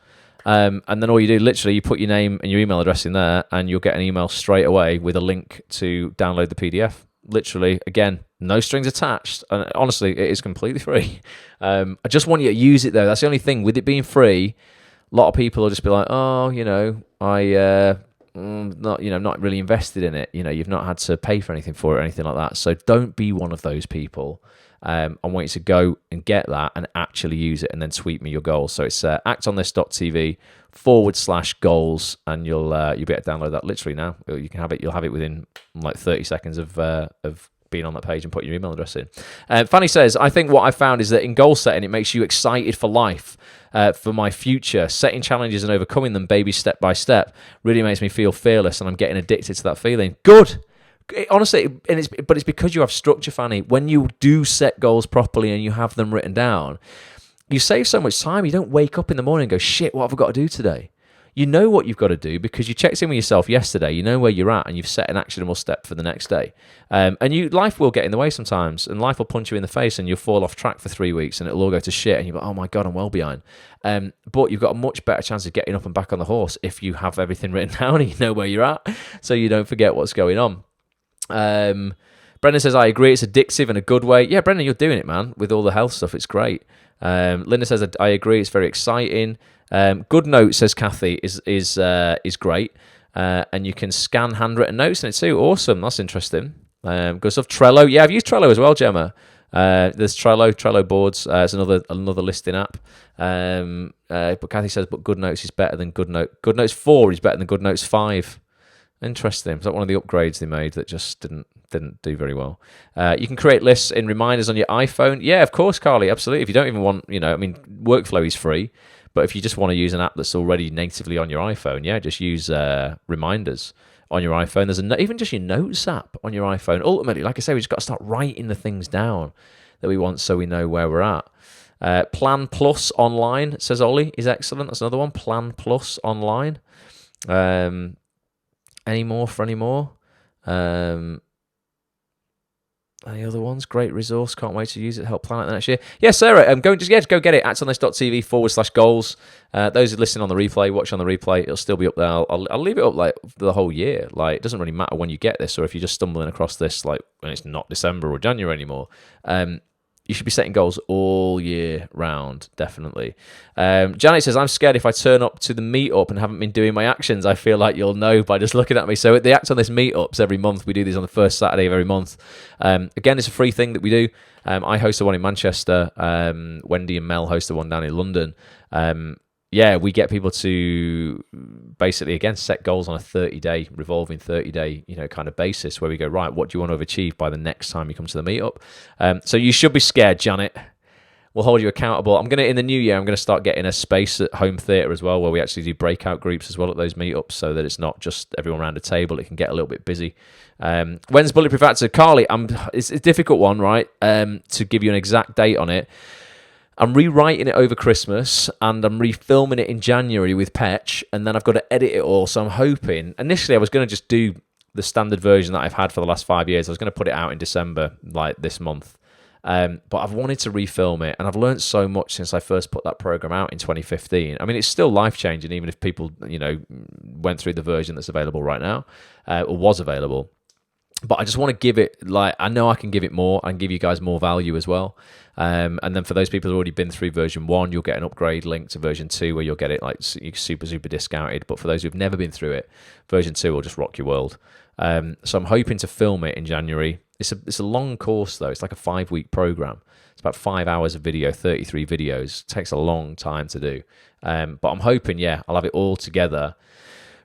And then all you do, literally, you put your name and your email address in there and you'll get an email straight away with a link to download the PDF. Literally, again, no strings attached. And honestly, it is completely free. I just want you to use it, though. That's the only thing. With it being free, a lot of people will just be like, oh, not really invested in it. You've not had to pay for anything for it or anything like that. So don't be one of those people. I want you to go and get that and actually use it and then tweet me your goals. So it's actonthis.tv/goals and you'll be able to download that literally now. You can have it. You'll have it within like 30 seconds of being on that page and putting your email address in. Fanny says, I think what I found is that in goal setting, it makes you excited for life, for my future. Setting challenges and overcoming them, baby step by step, really makes me feel fearless and I'm getting addicted to that feeling. Good. Honestly, it's because you have structure, Fanny. When you do set goals properly and you have them written down, you save so much time. You don't wake up in the morning and go, shit, what have I got to do today? you know what you've got to do because you checked in with yourself yesterday. You know where you're at, and you've set an actionable step for the next day. And life will get in the way sometimes, and life will punch you in the face, and you'll fall off track for 3 weeks, and it'll all go to shit. And you're like, oh my god, I'm well behind. But you've got a much better chance of getting up and back on the horse if you have everything written down and you know where you're at, so you don't forget what's going on. Brendan says, I agree, it's addictive in a good way. Yeah, Brendan, you're doing it, man, with all the health stuff. It's great. Linda says, I agree, it's very exciting. Good Notes, says Kathy, is great. And you can scan handwritten notes in it too. Awesome, that's interesting. Good stuff. Trello, yeah, I've used Trello as well, Gemma. There's Trello boards. It's another listing app. But Kathy says, but Good Notes is better than Good Notes 4 is better than Good Notes 5. Interesting. Is that one of the upgrades they made that just didn't do very well? You can create lists in reminders on your iPhone. Yeah, of course, Carly, absolutely. If you don't even want, Workflow is free, but if you just want to use an app that's already natively on your iPhone, yeah, just use reminders on your iPhone. There's even just your Notes app on your iPhone. Ultimately, like I say, we just got to start writing the things down that we want so we know where we're at. Plan Plus Online, says Ollie, is excellent. That's another one. Plan Plus Online. Any more? Any other ones? Great resource. Can't wait to use it to help plan it the next year. Yeah, Sarah, go get it. actonthis.tv/goals. Those who listen on the replay, watch on the replay, it'll still be up there. I'll leave it up like the whole year. Like, it doesn't really matter when you get this, or if you're just stumbling across this like when it's not December or January anymore. You should be setting goals all year round, definitely. Janet says, I'm scared if I turn up to the meetup and haven't been doing my actions. I feel like you'll know by just looking at me. So at the Act on This meetups every month, we do these on the first Saturday of every month. Again, it's a free thing that we do. I host the one in Manchester. Wendy and Mel host the one down in London. We get people to basically, again, set goals on a 30-day, revolving 30-day, kind of basis where we go, right, what do you want to achieve by the next time you come to the meetup? So you should be scared, Janet. We'll hold you accountable. In the new year, I'm going to start getting a space at home theatre as well, where we actually do breakout groups as well at those meetups, so that it's not just everyone around a table. It can get a little bit busy. When's Bulletproof Actor? Carly, it's a difficult one, right, to give you an exact date on it. I'm rewriting it over Christmas, and I'm refilming it in January with Petch, and then I've got to edit it all. So I'm hoping, initially I was going to just do the standard version that I've had for the last 5 years. I was going to put it out in December, like this month. But I've wanted to refilm it, and I've learned so much since I first put that program out in 2015. I mean, it's still life-changing, even if people, went through the version that's available right now, or was available. But I just want to give it, I know I can give it more and give you guys more value as well. And then for those people who've already been through version 1, you'll get an upgrade link to version 2 where you'll get it super, super discounted. But for those who've never been through it, version 2 will just rock your world. So I'm hoping to film it in January. It's a long course though. It's like a 5-week program. It's about 5 hours of video, 33 videos. It takes a long time to do. But I'm hoping, I'll have it all together.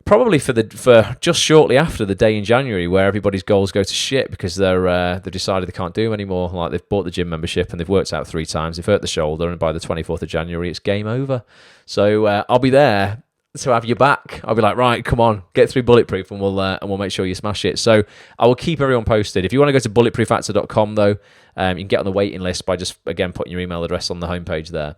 Probably for just shortly after the day in January where everybody's goals go to shit because they've decided they can't do them anymore. Like, they've bought the gym membership and they've worked out 3 times, they've hurt the shoulder, and by the 24th of January it's game over. So I'll be there to have you back. I'll be like, right, come on, get through Bulletproof, and we'll make sure you smash it. So I will keep everyone posted. If you want to go to bulletproofactor.com though, you can get on the waiting list by just, again, putting your email address on the homepage there.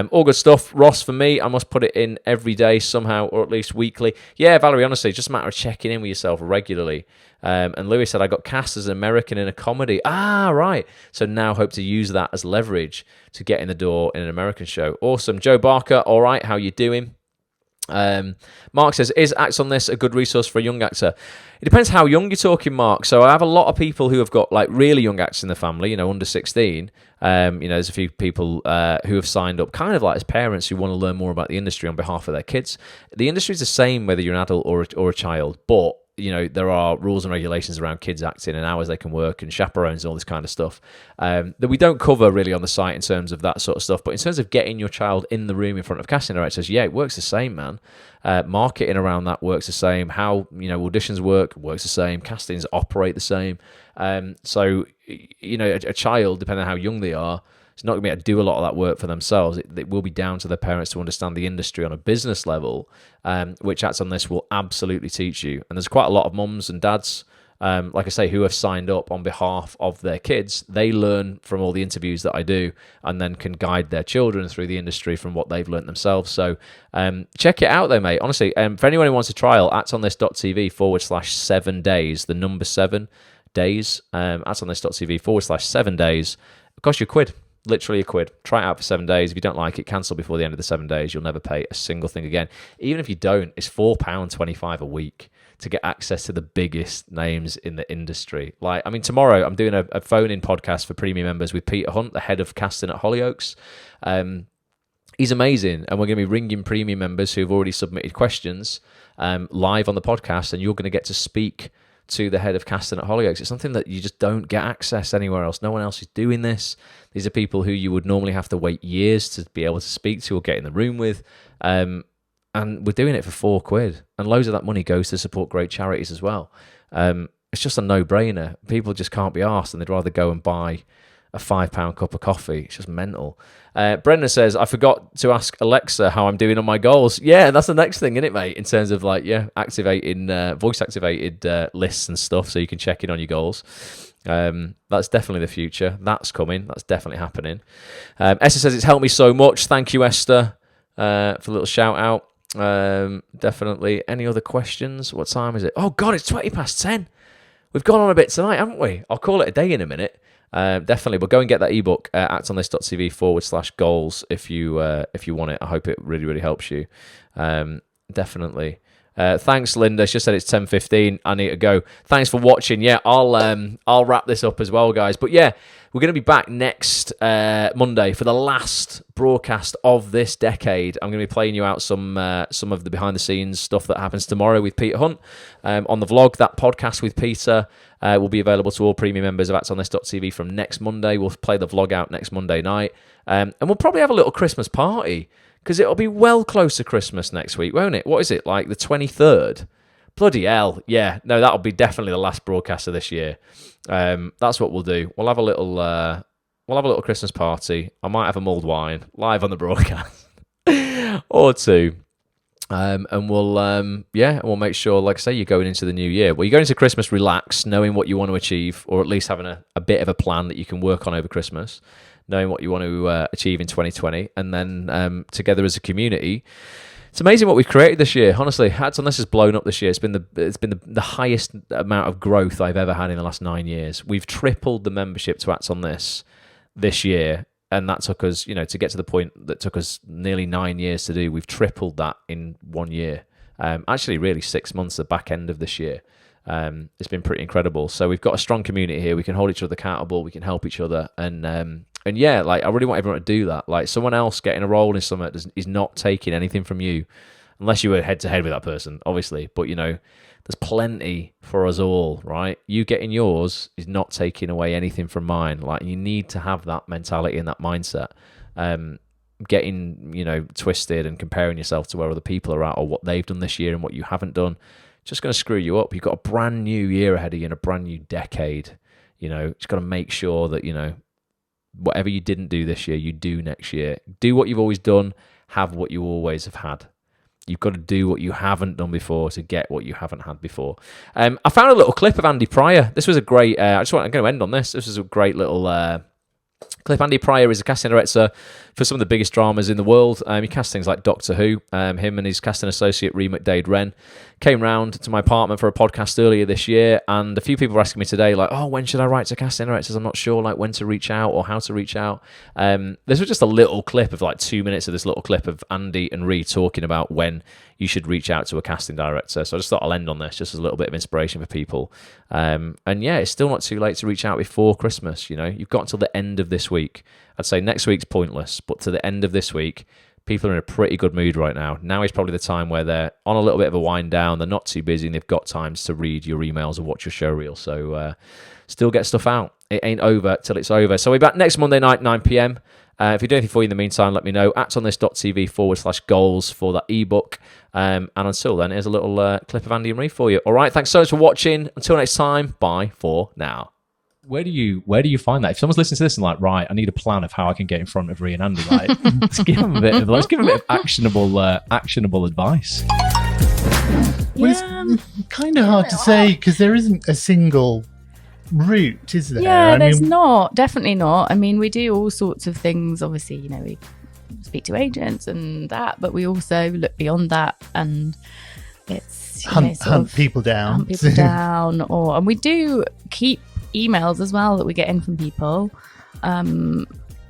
All good stuff. Ross, for me, I must put it in every day somehow, or at least weekly. Yeah, Valerie, honestly, it's just a matter of checking in with yourself regularly. And Louis said, I got cast as an American in a comedy. Ah, right. So now hope to use that as leverage to get in the door in an American show. Awesome. Joe Barker, all right, how you doing? Mark says, is Acts on This a good resource for a young actor? It depends how young you're talking, Mark. So I have a lot of people who have got like really young actors in the family, under 16. There's a few people who have signed up kind of like as parents who want to learn more about the industry on behalf of their kids. The industry is the same whether you're an adult or a child, but there are rules and regulations around kids acting and hours they can work and chaperones and all this kind of stuff that we don't cover really on the site in terms of that sort of stuff. But in terms of getting your child in the room in front of casting directors, it works the same, man. Marketing around that works the same. How, auditions works the same. Castings operate the same. So, a child, depending on how young they are, it's not going to be able to do a lot of that work for themselves. It will be down to their parents to understand the industry on a business level, which Acts on This will absolutely teach you. And there's quite a lot of mums and dads like I say, who have signed up on behalf of their kids. They learn from all the interviews that I do and then can guide their children through the industry from what they've learned themselves. So check it out though, mate. Honestly, for anyone who wants a trial, actonthis.tv/7 days, the number 7 days, actonthis.tv/7 days. It costs you £1. Literally £1. Try it out for 7 days. If you don't like it, cancel before the end of the 7 days. You'll never pay a single thing again. Even if you don't, it's £4.25 a week to get access to the biggest names in the industry. Like, I mean, tomorrow I'm doing a phone-in podcast for premium members with Peter Hunt, the head of casting at Hollyoaks. He's amazing, and we're going to be ringing premium members who've already submitted questions live on the podcast, and you're going to get to speak to the head of casting at Hollyoaks. It's something that you just don't get access anywhere else. No one else is doing this. These are people who you would normally have to wait years to be able to speak to or get in the room with. And we're doing it for £4, and loads of that money goes to support great charities as well. It's just a no-brainer. People just can't be arsed, and they'd rather go and buy a £5 cup of coffee. It's just mental. Brendan says, I forgot to ask Alexa how I'm doing on my goals. Yeah, that's the next thing, isn't it, mate? In terms of activating voice-activated lists and stuff, so you can check in on your goals. That's definitely the future. That's coming. That's definitely happening. Esther says, it's helped me so much. Thank you, Esther, for a little shout-out. Definitely. Any other questions? What time is it? Oh, God, it's 10:20. We've gone on a bit tonight, haven't we? I'll call it a day in a minute. Definitely, but go and get that ebook, actonthis.tv/goals if you want it. I hope it really, really helps you. Definitely. Thanks, Linda. She just said it's 10:15. I need to go. Thanks for watching. Yeah, I'll wrap this up as well, guys. But yeah, we're going to be back next Monday for the last broadcast of this decade. I'm going to be playing you out some of the behind the scenes stuff that happens tomorrow with Peter Hunt on the vlog. That podcast with Peter will be available to all premium members of actonthis.tv from next Monday. We'll play the vlog out next Monday night, and we'll probably have a little Christmas party, because it'll be well close to Christmas next week, won't it? What is it, like the 23rd? Bloody hell. Yeah, no, that'll be definitely the last broadcast of this year. That's what we'll do. We'll have a little Christmas party. I might have a mulled wine live on the broadcast or two. And we'll make sure, like I say, you're going into the new year. Well, you're going into Christmas relaxed, knowing what you want to achieve, or at least having a bit of a plan that you can work on over Christmas, knowing what you want to achieve in 2020, and then together as a community. It's amazing what we've created this year. Honestly, Acts on This has blown up this year. It's been the highest amount of growth I've ever had in the last 9 years. We've tripled the membership to Acts on This year, and that took us, to get to the point that took us nearly 9 years to do. We've tripled that in 1 year. Actually, really 6 months, the back end of this year. It's been pretty incredible. So we've got a strong community here. We can hold each other accountable. We can help each other, and yeah, like I really want everyone to do that. Like someone else getting a role in something is not taking anything from you, unless you were head to head with that person, obviously. But there's plenty for us all, right? You getting yours is not taking away anything from mine. Like you need to have that mentality and that mindset. Getting twisted and comparing yourself to where other people are at or what they've done this year and what you haven't done, just going to screw you up. You've got a brand new year ahead of you and a brand new decade. Just got to make sure that whatever you didn't do this year, you do next year. Do what you've always done. Have what you always have had. You've got to do what you haven't done before to get what you haven't had before. I found a little clip of Andy Pryor. This was a great... I'm going to end on this. This was a great little clip. Andy Pryor is a casting director for some of the biggest dramas in the world. He casts things like Doctor Who. Him and his casting associate, Ree McDade-Wren, came round to my apartment for a podcast earlier this year, and a few people were asking me today, like, oh, when should I write to casting directors? I'm not sure, like, when to reach out or how to reach out. This was just a little clip of, like, 2 minutes of this little clip of Andy and Ree talking about when you should reach out to a casting director. So I just thought I'll end on this, just as a little bit of inspiration for people. And yeah, it's still not too late to reach out before Christmas. You've got until the end of this week. I'd say next week's pointless, but to the end of this week, people are in a pretty good mood right now. Now is probably the time where they're on a little bit of a wind down. They're not too busy and they've got times to read your emails or watch your show reel. So still get stuff out. It ain't over till it's over. So we're back next Monday night, 9 p.m. If you do anything for you in the meantime, let me know. actonthis.tv/goals for that ebook. And until then, here's a little clip of Andy and Ree for you. All right, thanks so much for watching. Until next time, bye for now. Where do you find that? If someone's listening to this and like, right, I need a plan of how I can get in front of Ree and Andy, like, let's give them a bit of actionable advice. Well, it's kind of hard to say because there isn't a single route, is there? Yeah, there's not. Definitely not. I mean, we do all sorts of things. Obviously, we speak to agents and that, but we also look beyond that, and it's hunt people down. And we do keep emails as well that we get in from people.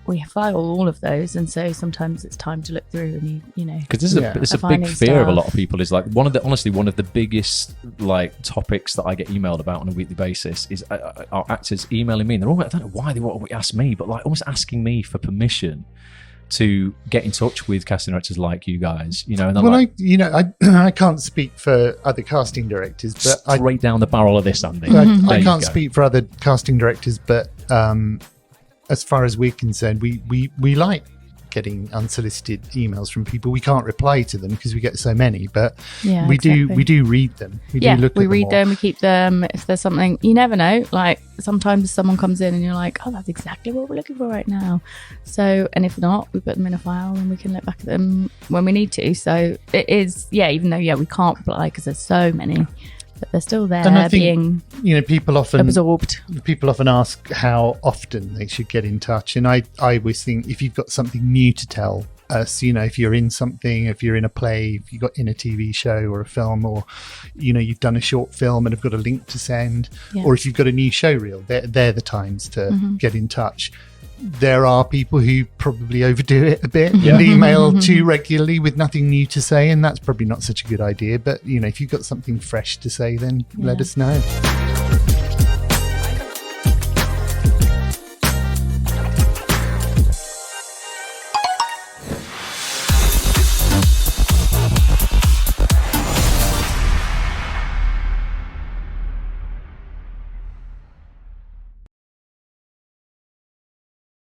We file all of those, and so sometimes it's time to look through and because this is it's a big fear of a lot of people. Is like one of the biggest like topics that I get emailed about on a weekly basis is our actors emailing me, and they're all, I don't know why they want to ask me, but like almost asking me for permission to get in touch with casting directors like you guys, and I can't speak for other casting directors, but straight down the barrel of this, Andy. I can't speak for other casting directors, but as far as we're concerned, we like getting unsolicited emails from people. We can't reply to them because we get so many, but we do read them. We read them, we keep them. If there's something, you never know, like sometimes someone comes in and you're like, oh, that's exactly what we're looking for right now. So, and if not, we put them in a file and we can look back at them when we need to. So it is, even though we can't reply because there's so many, but they're still there, and I think, being people often absorbed. People often ask how often they should get in touch, and I always think if you've got something new to tell us, if you're in something, if you're in a play, if you've got in a TV show or a film, or you've done a short film and have got a link to send, or if you've got a new show reel, they're the times to get in touch. There are people who probably overdo it a bit and email too regularly with nothing new to say, and that's probably not such a good idea. But if you've got something fresh to say, then let us know.